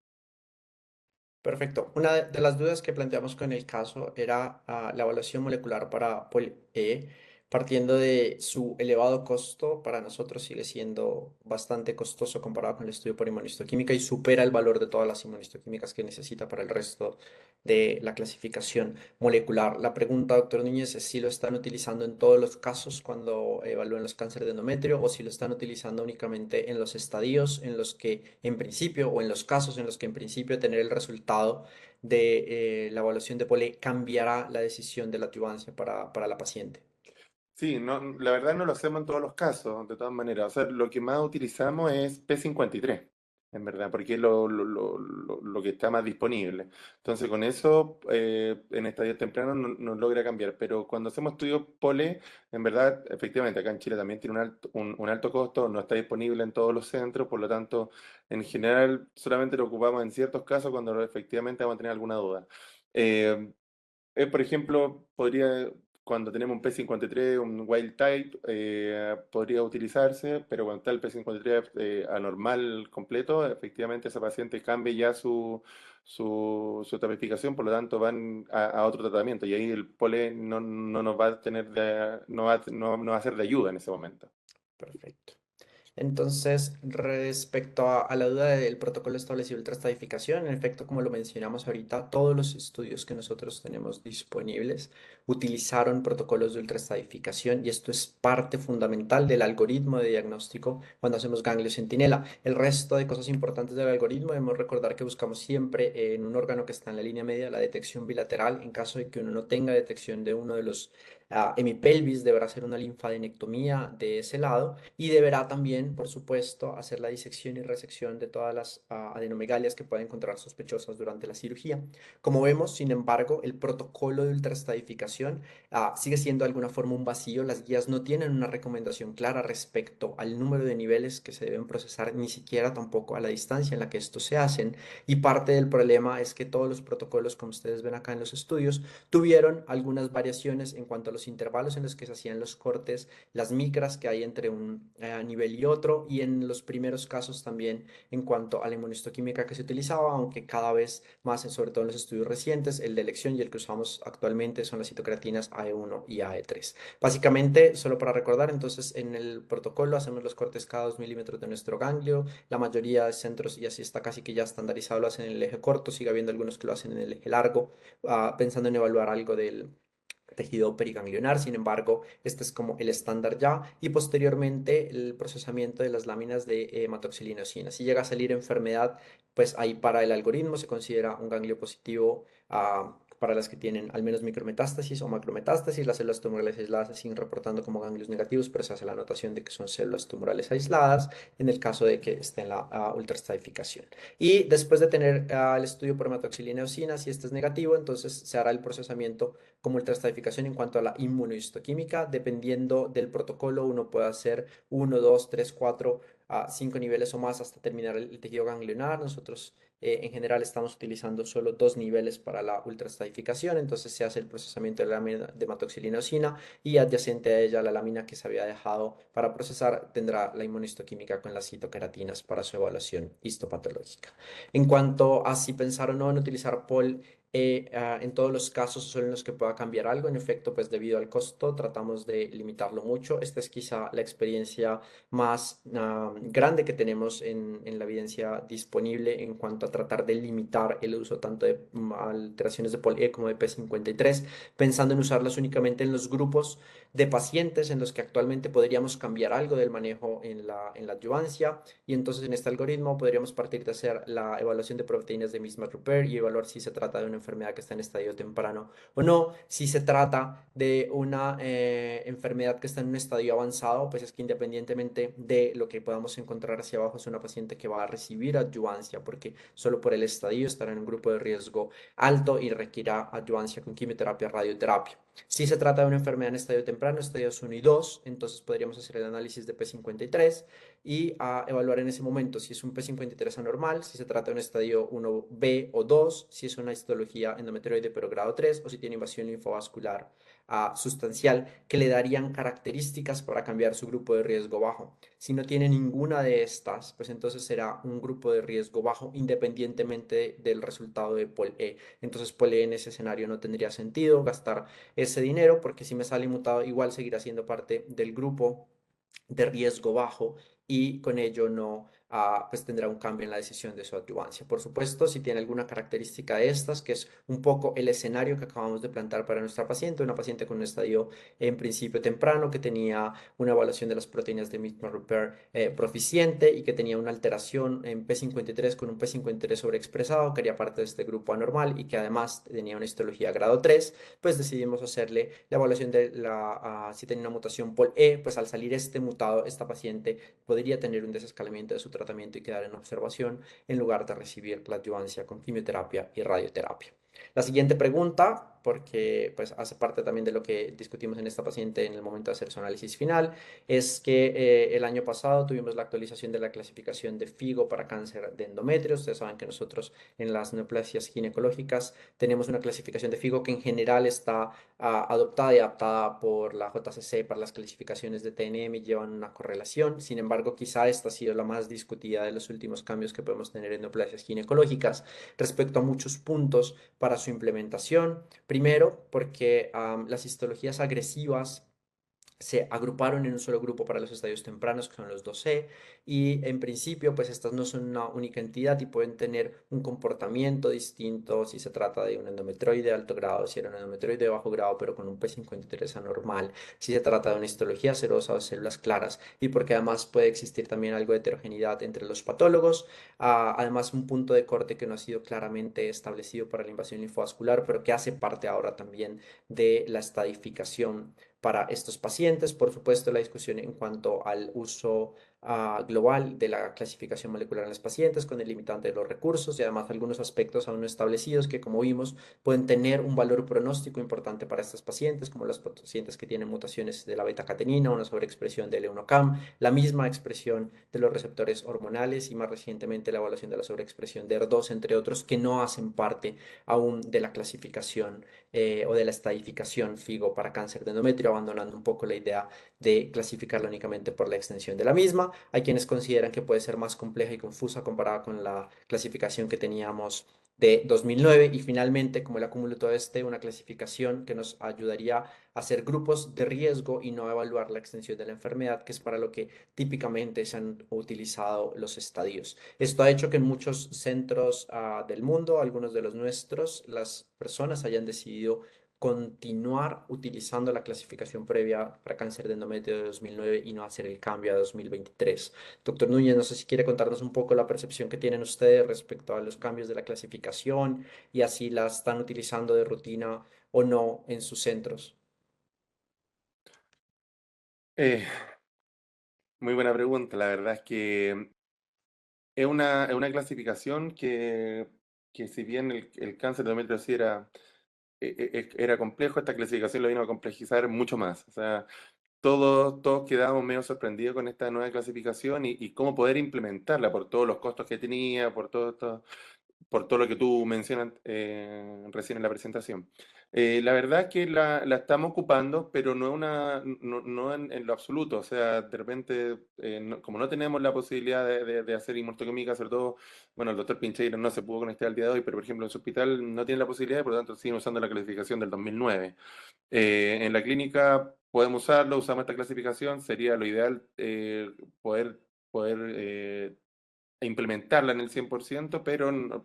Perfecto. Una de las dudas que planteamos con el caso era la evaluación molecular para POL-E, partiendo de su elevado costo, para nosotros sigue siendo bastante costoso comparado con el estudio por inmunistoquímica y supera el valor de todas las inmunistoquímicas que necesita para el resto de la clasificación molecular. La pregunta, doctor Núñez, es si lo están utilizando en todos los casos cuando evalúan los cánceres de endometrio o si lo están utilizando únicamente en los estadios en los que en principio o en los casos en los que en principio tener el resultado de la evaluación de POLE cambiará la decisión de la adyuvancia para la paciente. Sí, no, la verdad no lo hacemos en todos los casos, de todas maneras. O sea, lo que más utilizamos es P53, en verdad, porque es lo que está más disponible. Entonces, con eso, en estadios tempranos no logra cambiar. Pero cuando hacemos estudios POLE, en verdad, efectivamente, acá en Chile también tiene un alto costo, no está disponible en todos los centros, por lo tanto, en general, solamente lo ocupamos en ciertos casos cuando efectivamente vamos a tener alguna duda. Eh, por ejemplo, cuando tenemos un P53, un wild type, podría utilizarse, pero cuando está el P53 anormal completo, efectivamente esa paciente cambia ya su tapificación, por lo tanto van a otro tratamiento y ahí el POLE no nos va a tener no va a ser de ayuda en ese momento. Perfecto. Entonces, respecto a la duda del protocolo establecido de ultrastadificación, en efecto, como lo mencionamos ahorita, todos los estudios que nosotros tenemos disponibles utilizaron protocolos de ultrastadificación y esto es parte fundamental del algoritmo de diagnóstico cuando hacemos ganglio centinela. El resto de cosas importantes del algoritmo debemos recordar que buscamos siempre en un órgano que está en la línea media la detección bilateral. En caso de que uno no tenga detección de uno de los hemipelvis, deberá hacer una linfadenectomía de ese lado y deberá también, por supuesto, hacer la disección y resección de todas las adenomegalias que pueda encontrar sospechosas durante la cirugía. Como vemos, sin embargo, el protocolo de ultrastadificación sigue siendo de alguna forma un vacío. Las guías no tienen una recomendación clara respecto al número de niveles que se deben procesar, ni siquiera tampoco a la distancia en la que estos se hacen. Y parte del problema es que todos los protocolos, como ustedes ven acá en los estudios, tuvieron algunas variaciones en cuanto a los intervalos en los que se hacían los cortes, las micras que hay entre un nivel y otro, y en los primeros casos también en cuanto a la inmunistoquímica que se utilizaba, aunque cada vez más, sobre todo en los estudios recientes, el de elección y el que usamos actualmente son las citocreatinas AE1 y AE3. Básicamente, solo para recordar, entonces en el protocolo hacemos los cortes cada 2 milímetros de nuestro ganglio, la mayoría de centros, y así está casi que ya estandarizado, lo hacen en el eje corto, sigue habiendo algunos que lo hacen en el eje largo, pensando en evaluar algo del tejido periganglionar. Sin embargo, este es como el estándar ya, y posteriormente el procesamiento de las láminas de hematoxilina eosina. Si llega a salir enfermedad, pues ahí para el algoritmo se considera un ganglio positivo para las que tienen al menos micrometástasis o macrometástasis. Las células tumorales aisladas se siguen reportando como ganglios negativos, pero se hace la anotación de que son células tumorales aisladas en el caso de que esté en la ultraestadificación. Y después de tener el estudio por hematoxilina eosina, si este es negativo, entonces se hará el procesamiento como ultraestadificación en cuanto a la inmunohistoquímica. Dependiendo del protocolo, uno puede hacer 1, 2, 3, 4 a 5 niveles o más hasta terminar el tejido ganglionar. Nosotros en general estamos utilizando solo 2 niveles para la ultraestadificación, entonces se hace el procesamiento de la lámina de hematoxilinosina y adyacente a ella la lámina que se había dejado para procesar tendrá la inmunistoquímica con las citoqueratinas para su evaluación histopatológica. En cuanto a si pensar o no en utilizar POL en todos los casos solo en los que pueda cambiar algo, en efecto, pues debido al costo tratamos de limitarlo mucho. Esta es quizá la experiencia más grande que tenemos en la evidencia disponible en cuanto a tratar de limitar el uso tanto de alteraciones de POL-E como de P53, pensando en usarlas únicamente en los grupos de pacientes en los que actualmente podríamos cambiar algo del manejo en la adyuvancia, y entonces en este algoritmo podríamos partir de hacer la evaluación de proteínas de misma repair y evaluar si se trata de una enfermedad que está en estadio temprano o no. Si se trata de una enfermedad que está en un estadio avanzado, pues es que independientemente de lo que podamos encontrar hacia abajo, es una paciente que va a recibir adyuvancia, porque solo por el estadio estará en un grupo de riesgo alto y requerirá adyuvancia con quimioterapia, radioterapia. Si se trata de una enfermedad en estadio temprano, estadios 1 y 2, entonces podríamos hacer el análisis de P53 y evaluar en ese momento si es un P53 anormal, si se trata de un estadio 1B o 2, si es una histología endometrioide pero grado 3 o si tiene invasión linfovascular sustancial que le darían características para cambiar su grupo de riesgo bajo. Si no tiene ninguna de estas, pues entonces será un grupo de riesgo bajo independientemente del resultado de POL-E. Entonces POL-E en ese escenario no tendría sentido gastar ese dinero porque si me sale inmutado igual seguirá siendo parte del grupo de riesgo bajo y con ello no pues tendrá un cambio en la decisión de su adyuvancia. Por supuesto, si tiene alguna característica de estas, que es un poco el escenario que acabamos de plantar para nuestra paciente, una paciente con un estadio en principio temprano, que tenía una evaluación de las proteínas de misma repair proficiente y que tenía una alteración en P53 con un P53 sobreexpresado, que haría parte de este grupo anormal y que además tenía una histología grado 3, pues decidimos hacerle la evaluación de si tenía una mutación POL-E, pues al salir este mutado, esta paciente podría tener un desescalamiento de su tratamiento y quedar en observación en lugar de recibir la adyuvancia con quimioterapia y radioterapia. La siguiente pregunta, porque pues hace parte también de lo que discutimos en esta paciente en el momento de hacer su análisis final, es que el año pasado tuvimos la actualización de la clasificación de FIGO para cáncer de endometrio. Ustedes saben que nosotros en las neoplasias ginecológicas tenemos una clasificación de FIGO que en general está adoptada y adaptada por la JCC para las clasificaciones de TNM y llevan una correlación. Sin embargo, quizá esta ha sido la más discutida de los últimos cambios que podemos tener en neoplasias ginecológicas respecto a muchos puntos para su implementación. Primero, porque las histologías agresivas se agruparon en un solo grupo para los estadios tempranos, que son los 2C, y en principio, pues estas no son una única entidad y pueden tener un comportamiento distinto si se trata de un endometrioide de alto grado, si era un endometrioide de bajo grado, pero con un P53 anormal, si se trata de una histología serosa o células claras, y porque además puede existir también algo de heterogeneidad entre los patólogos, además un punto de corte que no ha sido claramente establecido para la invasión linfovascular, pero que hace parte ahora también de la estadificación para estos pacientes. Por supuesto, la discusión en cuanto al uso global de la clasificación molecular en los pacientes con el limitante de los recursos y además algunos aspectos aún no establecidos que, como vimos, pueden tener un valor pronóstico importante para estos pacientes, como los pacientes que tienen mutaciones de la beta-catenina, una sobreexpresión de L1-CAM, la misma expresión de los receptores hormonales y más recientemente la evaluación de la sobreexpresión de ER2, entre otros, que no hacen parte aún de la clasificación o de la estadificación FIGO para cáncer de endometrio, abandonando un poco la idea de clasificarla únicamente por la extensión de la misma. Hay quienes consideran que puede ser más compleja y confusa comparada con la clasificación que teníamos de 2009 y finalmente, como el acúmulo todo una clasificación que nos ayudaría a hacer grupos de riesgo y no evaluar la extensión de la enfermedad, que es para lo que típicamente se han utilizado los estadios. Esto ha hecho que en muchos centros del mundo, algunos de los nuestros, las personas hayan decidido continuar utilizando la clasificación previa para cáncer de endometrio de 2009 y no hacer el cambio a 2023. Doctor Núñez, no sé si quiere contarnos un poco la percepción que tienen ustedes respecto a los cambios de la clasificación y así la están utilizando de rutina o no en sus centros. Eh, Muy buena pregunta. La verdad es que es una clasificación que si bien el cáncer de endometrio sí era complejo, esta clasificación lo vino a complejizar mucho más. O sea, todos quedamos medio sorprendidos con esta nueva clasificación y cómo poder implementarla por todos los costos que tenía, por por todo lo que tú mencionas recién en la presentación. La verdad es que la estamos ocupando, pero no en lo absoluto. O sea, de repente, como no tenemos la posibilidad de hacer inmunohistoquímica, sobre todo, bueno, el doctor Pincheiro no se pudo conectar el día de hoy, pero por ejemplo en su hospital no tiene la posibilidad, por lo tanto siguen usando la clasificación del 2009. En la clínica podemos usarlo, usamos esta clasificación, sería lo ideal poder implementarla en el 100%,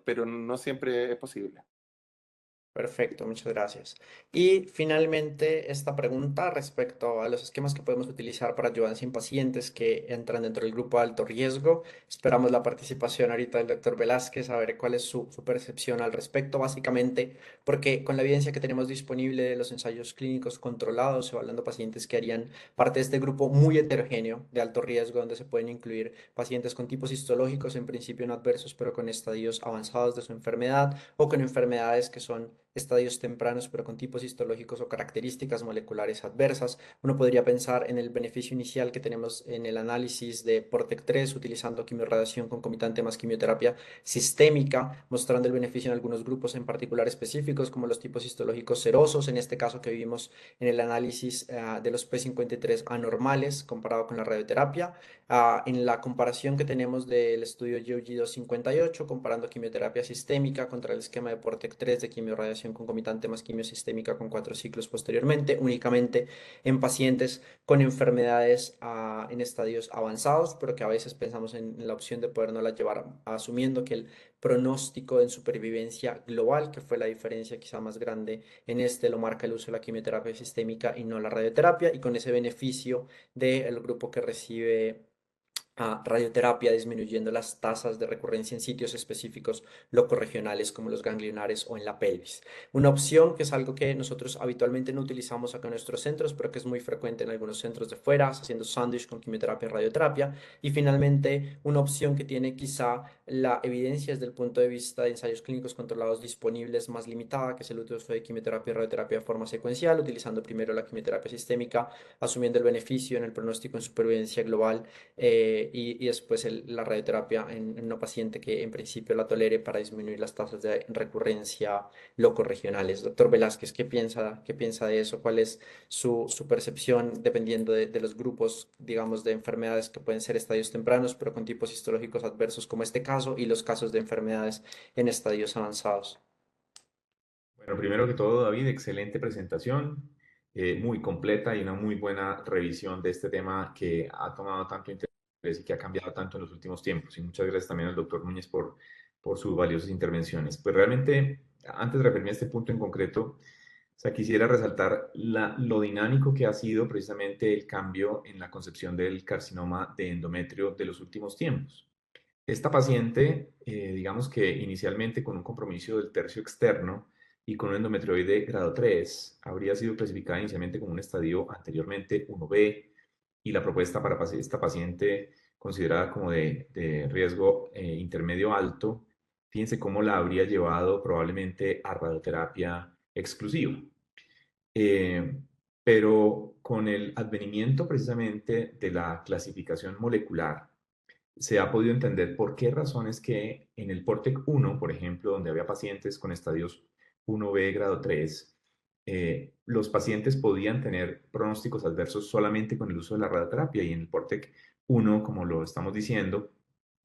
pero no siempre es posible. Perfecto, muchas gracias. Y finalmente, esta pregunta respecto a los esquemas que podemos utilizar para ayudancia en pacientes que entran dentro del grupo de alto riesgo. Esperamos la participación ahorita del doctor Velázquez, a ver cuál es su percepción al respecto, básicamente, porque con la evidencia que tenemos disponible de los ensayos clínicos controlados, evaluando pacientes que harían parte de este grupo muy heterogéneo de alto riesgo, donde se pueden incluir pacientes con tipos histológicos en principio no adversos, pero con estadios avanzados de su enfermedad o con enfermedades que son estadios tempranos, pero con tipos histológicos o características moleculares adversas. Uno podría pensar en el beneficio inicial que tenemos en el análisis de PORTEC-3 utilizando quimiorradiación concomitante más quimioterapia sistémica, mostrando el beneficio en algunos grupos en particular específicos, como los tipos histológicos serosos, en este caso que vivimos en el análisis de los P53 anormales comparado con la radioterapia. En la comparación que tenemos del estudio GOG 258, comparando quimioterapia sistémica contra el esquema de PORTEC-3 de quimiorradiación concomitante más quimiosistémica con 4 ciclos posteriormente, únicamente en pacientes con enfermedades en estadios avanzados, pero que a veces pensamos en la opción de podernosla llevar asumiendo que el pronóstico en supervivencia global, que fue la diferencia quizá más grande en este, lo marca el uso de la quimioterapia sistémica y no la radioterapia, y con ese beneficio del grupo que recibe radioterapia, disminuyendo las tasas de recurrencia en sitios específicos locorregionales como los ganglionares o en la pelvis. Una opción que es algo que nosotros habitualmente no utilizamos acá en nuestros centros, pero que es muy frecuente en algunos centros de fuera, haciendo sándwich con quimioterapia y radioterapia. Y finalmente, una opción que tiene quizá la evidencia desde el punto de vista de ensayos clínicos controlados disponibles más limitada, que es el uso de quimioterapia y radioterapia de forma secuencial, utilizando primero la quimioterapia sistémica, asumiendo el beneficio en el pronóstico en supervivencia global y después la radioterapia en una paciente que en principio la tolere para disminuir las tasas de recurrencia locorregionales. Doctor Velázquez, qué piensa de eso? ¿Cuál es su percepción dependiendo de los grupos, digamos, de enfermedades que pueden ser estadios tempranos, pero con tipos histológicos adversos como este caso y los casos de enfermedades en estadios avanzados? Bueno, primero que todo, David, excelente presentación, muy completa y una muy buena revisión de este tema que ha tomado tanto interés y que ha cambiado tanto en los últimos tiempos. Y muchas gracias también al doctor Núñez por sus valiosas intervenciones. Pues realmente, antes de referirme a este punto en concreto, o sea, quisiera resaltar lo dinámico que ha sido precisamente el cambio en la concepción del carcinoma de endometrio de los últimos tiempos. Esta paciente, digamos que inicialmente con un compromiso del tercio externo y con un endometrioide grado 3, habría sido clasificada inicialmente como un estadio anteriormente 1B y la propuesta para esta paciente considerada como de riesgo intermedio alto, fíjense cómo la habría llevado probablemente a radioterapia exclusiva. Eh, pero con el advenimiento precisamente de la clasificación molecular, se ha podido entender por qué razones que en el PORTEC 1, por ejemplo, donde había pacientes con estadios 1B grado 3, los pacientes podían tener pronósticos adversos solamente con el uso de la radioterapia y en el PORTEC 1, como lo estamos diciendo,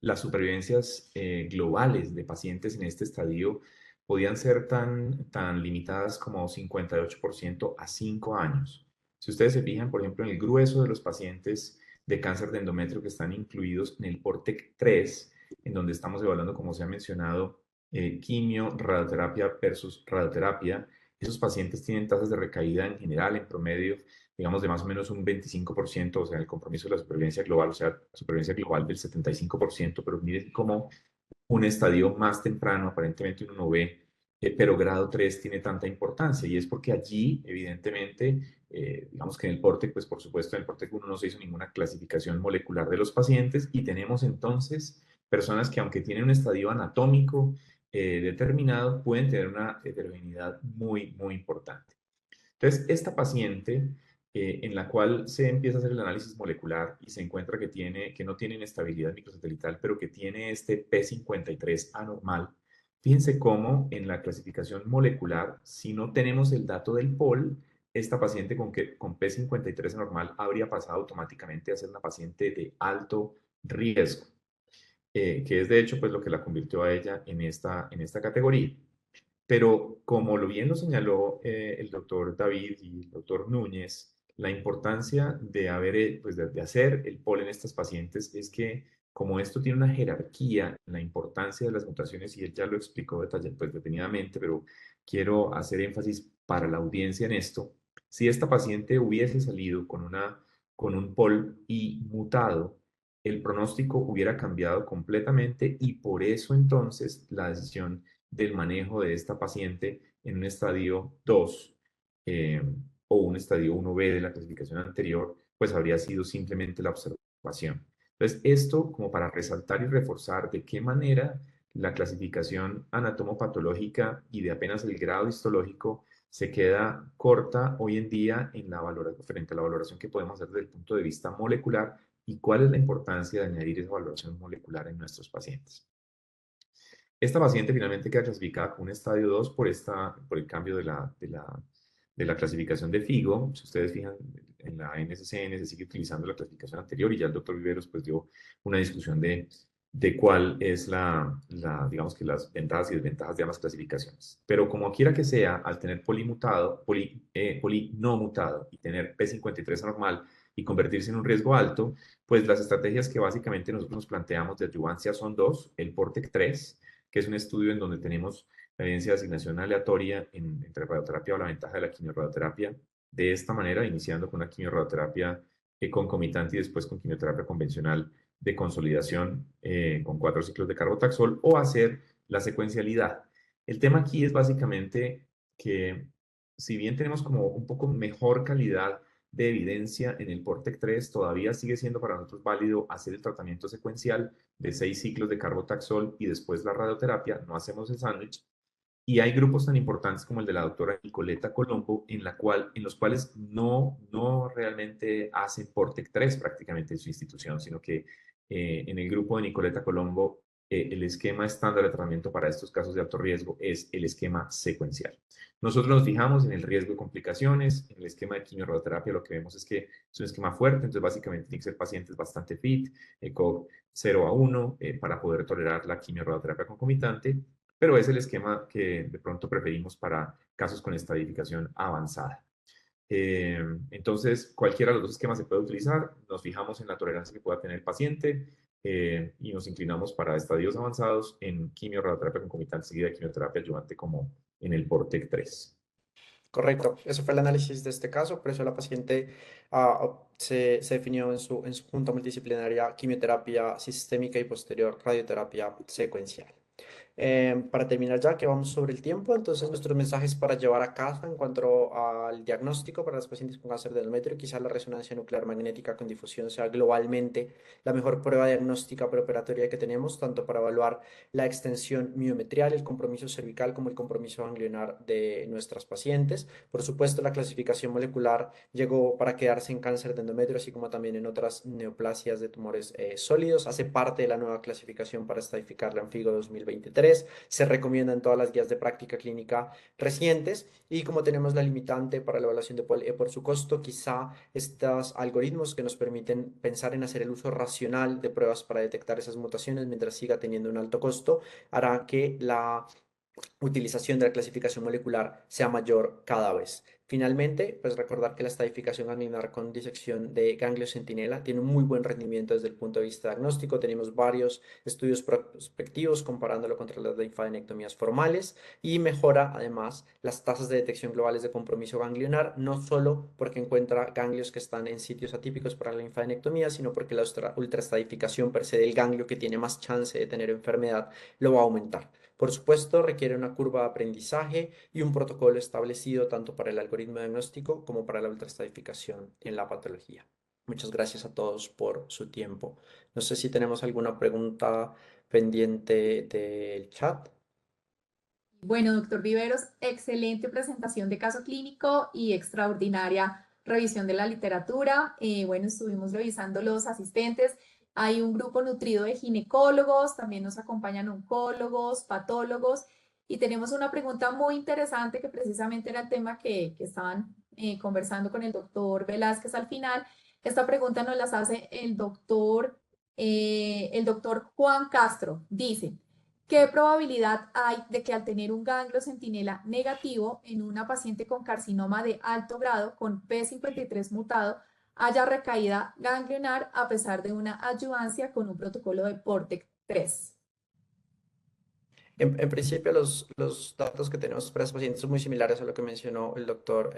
las supervivencias globales de pacientes en este estadio podían ser tan limitadas como 58% a 5 años. Si ustedes se fijan, por ejemplo, en el grueso de los pacientes de cáncer de endometrio que están incluidos en el PORTEC 3, en donde estamos evaluando, como se ha mencionado, quimio, radioterapia versus radioterapia. Esos pacientes tienen tasas de recaída en general, en promedio, digamos, de más o menos un 25%, o sea, el compromiso de la supervivencia global, o sea, la supervivencia global del 75%, pero miren cómo un estadio más temprano, aparentemente un 1B, pero grado 3 tiene tanta importancia y es porque allí, evidentemente, digamos que en el PORTEC, pues por supuesto en el PORTEC 1 no se hizo ninguna clasificación molecular de los pacientes y tenemos entonces personas que aunque tienen un estadio anatómico determinado, pueden tener una heterogeneidad muy, muy importante. Entonces, esta paciente en la cual se empieza a hacer el análisis molecular y se encuentra que no tiene estabilidad microsatelital, pero que tiene este P53 anormal. Fíjense cómo en la clasificación molecular, si no tenemos el dato del POL, esta paciente con P53 anormal habría pasado automáticamente a ser una paciente de alto riesgo, que es de hecho pues lo que la convirtió a ella en esta categoría. Pero como bien lo señaló el doctor David y el doctor Núñez, la importancia de pues de hacer el POL en estas pacientes es que como esto tiene una jerarquía en la importancia de las mutaciones, y él ya lo explicó pues, detenidamente, pero quiero hacer énfasis para la audiencia en esto, si esta paciente hubiese salido con un POL y mutado, el pronóstico hubiera cambiado completamente y por eso entonces la decisión del manejo de esta paciente en un estadio 2 o un estadio 1B de la clasificación anterior, pues habría sido simplemente la observación. Entonces, esto como para resaltar y reforzar de qué manera la clasificación anatomopatológica y de apenas el grado histológico se queda corta hoy en día en frente a la valoración que podemos hacer desde el punto de vista molecular y cuál es la importancia de añadir esa valoración molecular en nuestros pacientes. Esta paciente finalmente queda clasificada con un estadio 2 por el cambio de la clasificación de FIGO. Si ustedes fijan, en la NSCN se sigue utilizando la clasificación anterior y ya el doctor Viveros pues dio una discusión de cuál es digamos que las ventajas y desventajas de ambas clasificaciones. Pero como quiera que sea, al tener poli no mutado y tener P53 anormal y convertirse en un riesgo alto, pues las estrategias que básicamente nosotros nos planteamos de adyuvancia son dos: el PORTEC 3, que es un estudio en donde tenemos la evidencia de asignación aleatoria entre radioterapia o la ventaja de la quimioradioterapia, de esta manera, iniciando con una quimioradioterapia concomitante y después con quimioterapia convencional de consolidación con 4 ciclos de carbotaxol, o hacer la secuencialidad. El tema aquí es básicamente que si bien tenemos como un poco mejor calidad de evidencia en el PORTEC 3, todavía sigue siendo para nosotros válido hacer el tratamiento secuencial de 6 ciclos de carbotaxol y después la radioterapia. No hacemos el sándwich. Y hay grupos tan importantes como el de la doctora Nicoleta Colombo, en los cuales no realmente hacen PORTEC 3 prácticamente en su institución, sino que en el grupo de Nicoleta Colombo el esquema estándar de tratamiento para estos casos de alto riesgo es el esquema secuencial. Nosotros nos fijamos en el riesgo de complicaciones. En el esquema de quimioterapia lo que vemos es que es un esquema fuerte, entonces básicamente tienen que ser pacientes bastante fit, ECOG 0 a 1, para poder tolerar la quimioterapia concomitante, pero es el esquema que de pronto preferimos para casos con estadificación avanzada. Entonces, cualquiera de los dos esquemas se puede utilizar. Nos fijamos en la tolerancia que pueda tener el paciente y nos inclinamos para estadios avanzados en quimioterapia concomitante seguida de quimioterapia adyuvante, como en el PORTEC 3. Correcto, eso fue el análisis de este caso, por eso la paciente se definió en su junta multidisciplinaria quimioterapia sistémica y posterior radioterapia secuencial. Para terminar ya que vamos sobre el tiempo, entonces nuestros mensajes para llevar a casa en cuanto al diagnóstico para los pacientes con cáncer de endometrio: quizás la resonancia nuclear magnética con difusión sea globalmente la mejor prueba diagnóstica preoperatoria que tenemos, tanto para evaluar la extensión miometrial, el compromiso cervical como el compromiso ganglionar de nuestras pacientes. Por supuesto, la clasificación molecular llegó para quedarse en cáncer de endometrio, así como también en otras neoplasias de tumores sólidos. Hace parte de la nueva clasificación para estadificarla en FIGO 2023. Se recomienda en todas las guías de práctica clínica recientes, y como tenemos la limitante para la evaluación de POL por su costo, quizá estos algoritmos que nos permiten pensar en hacer el uso racional de pruebas para detectar esas mutaciones mientras siga teniendo un alto costo hará que la utilización de la clasificación molecular sea mayor cada vez. Finalmente, pues recordar que la estadificación ganglionar con disección de ganglio centinela tiene un muy buen rendimiento desde el punto de vista diagnóstico. Tenemos varios estudios prospectivos comparándolo contra las linfadenectomías formales, y mejora además las tasas de detección globales de compromiso ganglionar, no solo porque encuentra ganglios que están en sitios atípicos para la linfadenectomía, sino porque la ultraestadificación per se del ganglio que tiene más chance de tener enfermedad lo va a aumentar. Por supuesto, requiere una curva de aprendizaje y un protocolo establecido tanto para el algoritmo diagnóstico como para la ultraestadificación en la patología. Muchas gracias a todos por su tiempo. No sé si tenemos alguna pregunta pendiente del chat. Bueno, doctor Viveros, excelente presentación de caso clínico y extraordinaria revisión de la literatura. Bueno, estuvimos revisando los asistentes. Hay un grupo nutrido de ginecólogos, también nos acompañan oncólogos, patólogos, y tenemos una pregunta muy interesante que precisamente era el tema que estaban conversando con el doctor Velázquez al final. Esta pregunta nos las hace el doctor Juan Castro. Dice, ¿qué probabilidad hay de que al tener un ganglio centinela negativo en una paciente con carcinoma de alto grado con P53 mutado haya recaída ganglionar a pesar de una adyuvancia con un protocolo de Portec 3? En principio, los datos que tenemos para estos pacientes son muy similares a lo que mencionó el doctor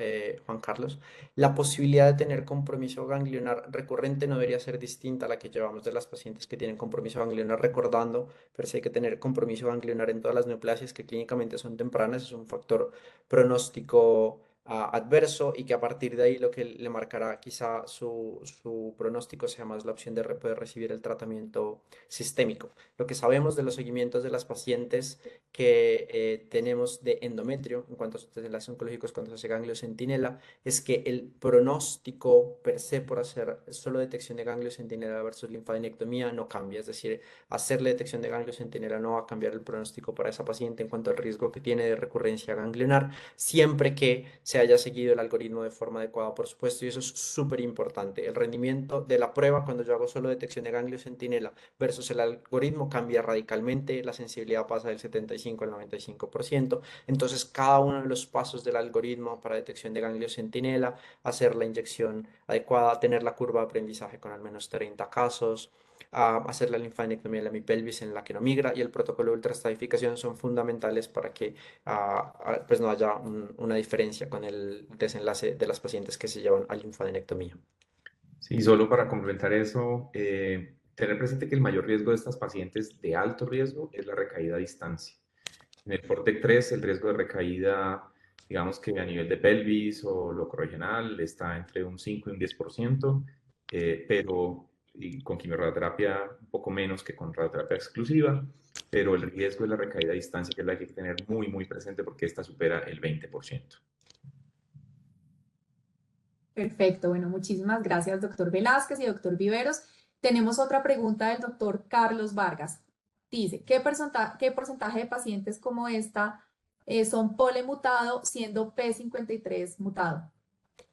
Juan Carlos. La posibilidad de tener compromiso ganglionar recurrente no debería ser distinta a la que llevamos de las pacientes que tienen compromiso ganglionar, recordando, pero sí hay que tener compromiso ganglionar en todas las neoplasias que clínicamente son tempranas, es un factor pronóstico adverso y que a partir de ahí lo que le marcará quizá su pronóstico sea más la opción de poder recibir el tratamiento sistémico. Lo que sabemos de los seguimientos de las pacientes que tenemos de endometrio en cuanto a sus enlaces oncológicos cuando se hace ganglio centinela es que el pronóstico per se por hacer solo detección de ganglio centinela versus linfadenectomía no cambia. Es decir, hacerle detección de ganglio centinela no va a cambiar el pronóstico para esa paciente en cuanto al riesgo que tiene de recurrencia ganglionar, siempre que se haya seguido el algoritmo de forma adecuada, por supuesto, y eso es súper importante. El rendimiento de la prueba cuando yo hago solo detección de ganglio centinela versus el algoritmo cambia radicalmente, la sensibilidad pasa del 75 al 95%, entonces cada uno de los pasos del algoritmo para detección de ganglio centinela, hacer la inyección adecuada, tener la curva de aprendizaje con al menos 30 casos, hacer la linfadenectomía de la hemipelvis en la que no migra y el protocolo de ultraestadificación son fundamentales para que pues no haya una diferencia con el desenlace de las pacientes que se llevan a linfadenectomía. Sí, solo para complementar eso, tener presente que el mayor riesgo de estas pacientes de alto riesgo es la recaída a distancia. En el Portec 3, el riesgo de recaída, digamos que a nivel de pelvis o locorregional, está entre un 5 y un 10%, pero con quimioterapia un poco menos que con radioterapia exclusiva, pero el riesgo de la recaída a distancia, que es la que hay que tener muy, muy presente porque esta supera el 20%. Perfecto, bueno, muchísimas gracias, doctor Velázquez y doctor Viveros. Tenemos otra pregunta del doctor Carlos Vargas. Dice, ¿qué porcentaje de pacientes como esta son polemutado siendo P53 mutado?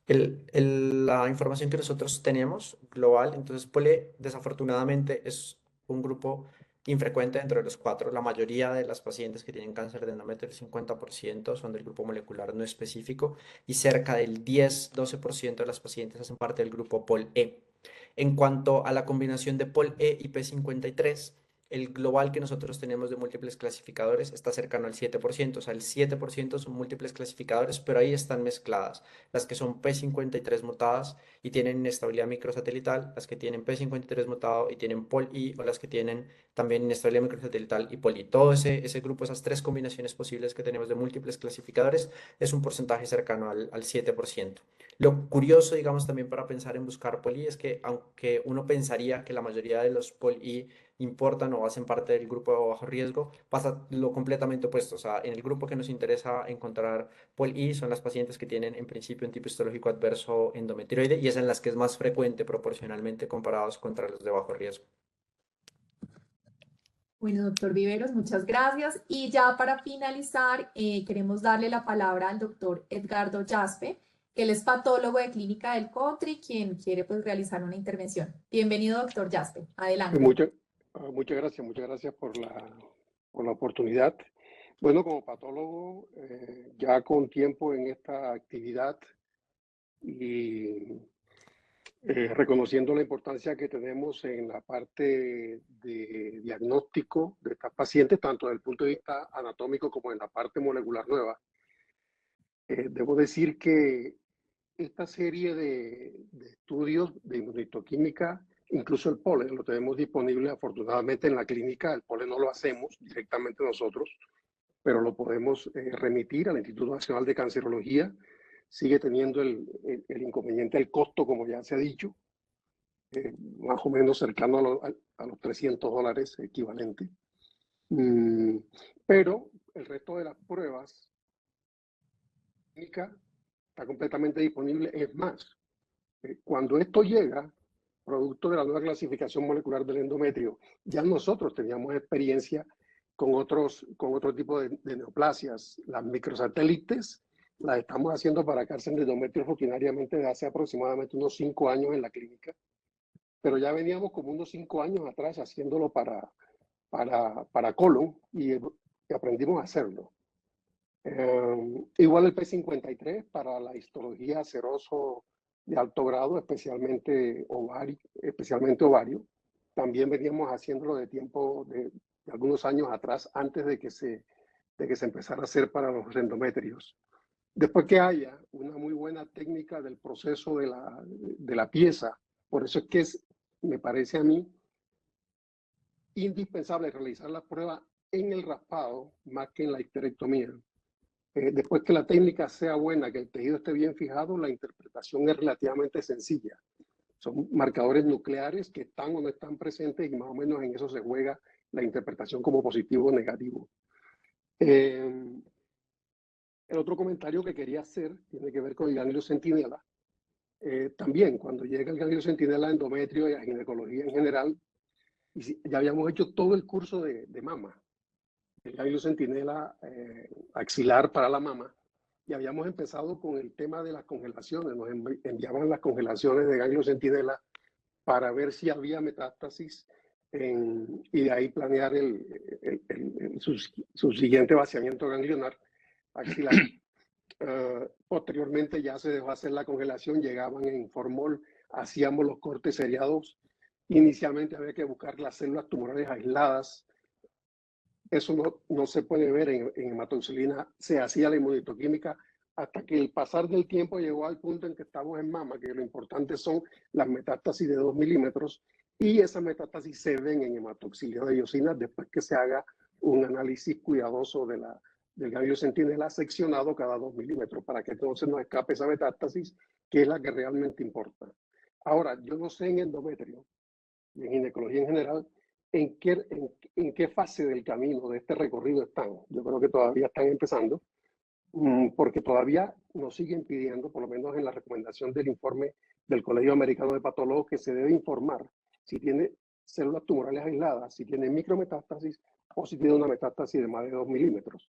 La información que nosotros tenemos global, entonces POLE desafortunadamente es un grupo infrecuente dentro de los cuatro. La mayoría de las pacientes que tienen cáncer de endometrio, el 50% son del grupo molecular no específico y cerca del 10-12% de las pacientes hacen parte del grupo POL-E. En cuanto a la combinación de POL-E y P53, el global que nosotros tenemos de múltiples clasificadores está cercano al 7%, o sea, el 7% son múltiples clasificadores, pero ahí están mezcladas las que son P53 mutadas y tienen inestabilidad microsatelital, las que tienen P53 mutado y tienen POL-I, o las que tienen también inestabilidad microsatelital y POL-I. Todo ese grupo, esas tres combinaciones posibles que tenemos de múltiples clasificadores, es un porcentaje cercano al 7%. Lo curioso, digamos, también para pensar en buscar POL-I es que aunque uno pensaría que la mayoría de los POL-I importan o hacen parte del grupo de bajo riesgo, pasa lo completamente opuesto. O sea, en el grupo que nos interesa encontrar POL-I son las pacientes que tienen en principio un tipo histológico adverso endometrioide y es en las que es más frecuente proporcionalmente comparados contra los de bajo riesgo. Bueno, doctor Viveros, muchas gracias. Y ya para finalizar, queremos darle la palabra al doctor Edgardo Jaspe, que él es patólogo de Clínica del Country, quien quiere pues realizar una intervención. Bienvenido, doctor Jaspe. Adelante. Muchas gracias por la oportunidad. Bueno, como patólogo, ya con tiempo en esta actividad y reconociendo la importancia que tenemos en la parte de diagnóstico de estas pacientes, tanto desde el punto de vista anatómico como en la parte molecular nueva, debo decir que esta serie de estudios de inmunohistoquímica, incluso el polen, lo tenemos disponible afortunadamente en la clínica. El polen no lo hacemos directamente nosotros, pero lo podemos remitir al Instituto Nacional de Cancerología. Sigue teniendo el inconveniente, el costo, como ya se ha dicho, más o menos cercano a los $300 equivalente. Pero el resto de las pruebas clínicas está completamente disponible. Es más, cuando esto llega, producto de la nueva clasificación molecular del endometrio, ya nosotros teníamos experiencia con otro tipo de neoplasias. Las microsatélites las estamos haciendo para cáncer de endometrio rutinariamente desde hace aproximadamente unos 5 años en la clínica, pero ya veníamos como unos 5 años atrás haciéndolo para colon y aprendimos a hacerlo. Igual el P53 para la histología seroso de alto grado, especialmente ovario. También veníamos haciéndolo de tiempo de algunos años atrás, antes de que se empezara a hacer para los endometrios. Después que haya una muy buena técnica del proceso de la pieza, por eso es que me parece a mí indispensable realizar la prueba en el raspado más que en la histerectomía. Después que la técnica sea buena, que el tejido esté bien fijado, la interpretación es relativamente sencilla. Son marcadores nucleares que están o no están presentes y más o menos en eso se juega la interpretación como positivo o negativo. El otro comentario que quería hacer tiene que ver con el ganglio centinela. También cuando llega el ganglio centinela a endometrio y a ginecología en general, ya habíamos hecho todo el curso de mama, el ganglio centinela axilar para la mama, y habíamos empezado con el tema de las congelaciones. Nos enviaban las congelaciones de ganglio centinela para ver si había metástasis y de ahí planear su siguiente vaciamiento ganglionar axilar. Posteriormente ya se dejó hacer la congelación, llegaban en formol, hacíamos los cortes seriados. Inicialmente había que buscar las células tumorales aisladas. Eso no se puede ver en hematoxilina. Se hacía la inmunitoquímica hasta que el pasar del tiempo llegó al punto en que estamos en mama, que lo importante son las metástasis de 2 milímetros, y esas metástasis se ven en hematoxilina de iosina después que se haga un análisis cuidadoso del ganglio centinela seccionado cada 2 milímetros para que entonces no escape esa metástasis, que es la que realmente importa. Ahora, yo no sé en endometrio y en ginecología en general en qué fase del camino de este recorrido están. Yo creo que todavía están empezando, porque todavía nos siguen pidiendo, por lo menos en la recomendación del informe del Colegio Americano de Patólogos, que se debe informar si tiene células tumorales aisladas, si tiene micrometástasis o si tiene una metástasis de más de 2 milímetros.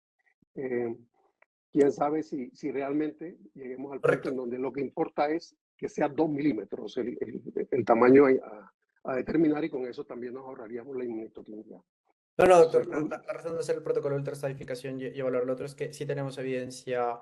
Quién sabe si realmente lleguemos al punto en donde lo que importa es que sea 2 milímetros el tamaño a determinar, y con eso también nos ahorraríamos la inmunohistoquímica. No, doctor, la razón de hacer el protocolo de ultraestadificación y evaluar lo otro es que sí tenemos evidencia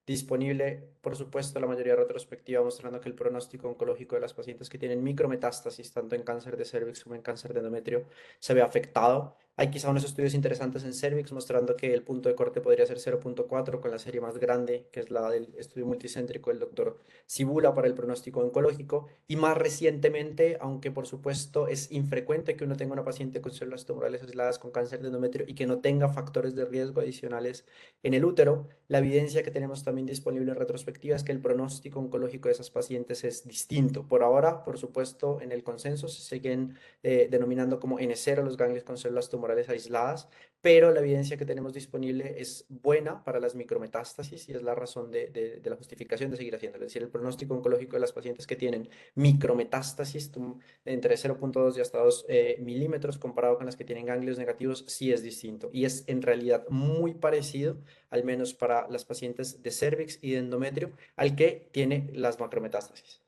disponible, por supuesto, la mayoría retrospectiva, mostrando que el pronóstico oncológico de las pacientes que tienen micrometástasis, tanto en cáncer de cervix como en cáncer de endometrio, se ve afectado. Hay quizá unos estudios interesantes en cervix mostrando que el punto de corte podría ser 0.4 con la serie más grande, que es la del estudio multicéntrico del doctor Cibula para el pronóstico oncológico. Y más recientemente, aunque por supuesto es infrecuente que uno tenga una paciente con células tumorales aisladas con cáncer de endometrio y que no tenga factores de riesgo adicionales en el útero, la evidencia que tenemos también disponible en retrospectiva es que el pronóstico oncológico de esas pacientes es distinto. Por ahora, por supuesto, en el consenso se siguen denominando como N0 los ganglios con células tumorales aisladas, pero la evidencia que tenemos disponible es buena para las micrometástasis y es la razón de la justificación de seguir haciéndolo. Es decir, el pronóstico oncológico de las pacientes que tienen micrometástasis entre 0.2 y hasta 2 milímetros comparado con las que tienen ganglios negativos sí es distinto y es en realidad muy parecido, al menos para las pacientes de cervix y de endometrio, al que tiene las macrometástasis.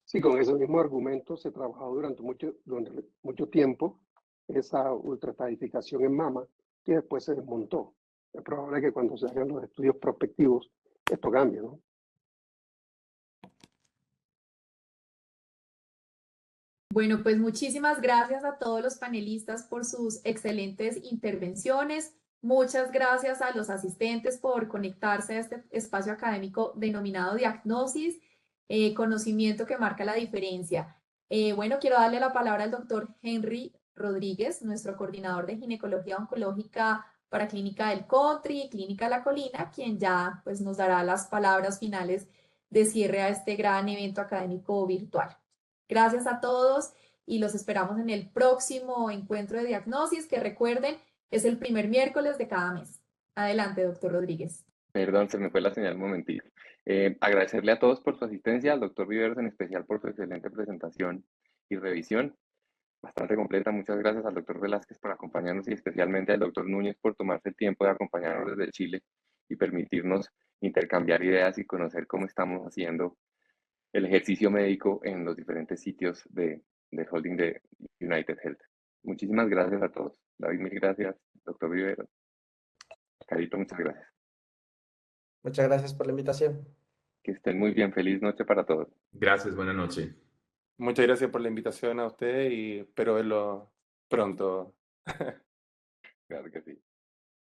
Sí, con ese mismo argumento se trabajó durante mucho tiempo esa ultraestadificación en mama, que después se desmontó. Es probable que cuando se hagan los estudios prospectivos esto cambie, ¿no? Bueno, pues muchísimas gracias a todos los panelistas por sus excelentes intervenciones. Muchas gracias a los asistentes por conectarse a este espacio académico denominado Diagnosis, conocimiento que marca la diferencia. Bueno, quiero darle la palabra al doctor Henry Rodríguez, nuestro coordinador de ginecología oncológica para Clínica del Country y Clínica La Colina, quien ya pues, nos dará las palabras finales de cierre a este gran evento académico virtual. Gracias a todos y los esperamos en el próximo encuentro de Diagnosis, que recuerden, es el primer miércoles de cada mes. Adelante, doctor Rodríguez. Perdón, se me fue la señal un momentito. Agradecerle a todos por su asistencia, al doctor Viveros en especial por su excelente presentación y revisión, bastante completa. Muchas gracias al doctor Velázquez por acompañarnos y especialmente al doctor Núñez por tomarse el tiempo de acompañarnos desde Chile y permitirnos intercambiar ideas y conocer cómo estamos haciendo el ejercicio médico en los diferentes sitios del holding de United Health. Muchísimas gracias a todos. David, mil gracias. Doctor Viveros. Carito, muchas gracias. Muchas gracias por la invitación. Que estén muy bien. Feliz noche para todos. Gracias, buena noche. Muchas gracias por la invitación a ustedes y espero verlo pronto. Claro que sí.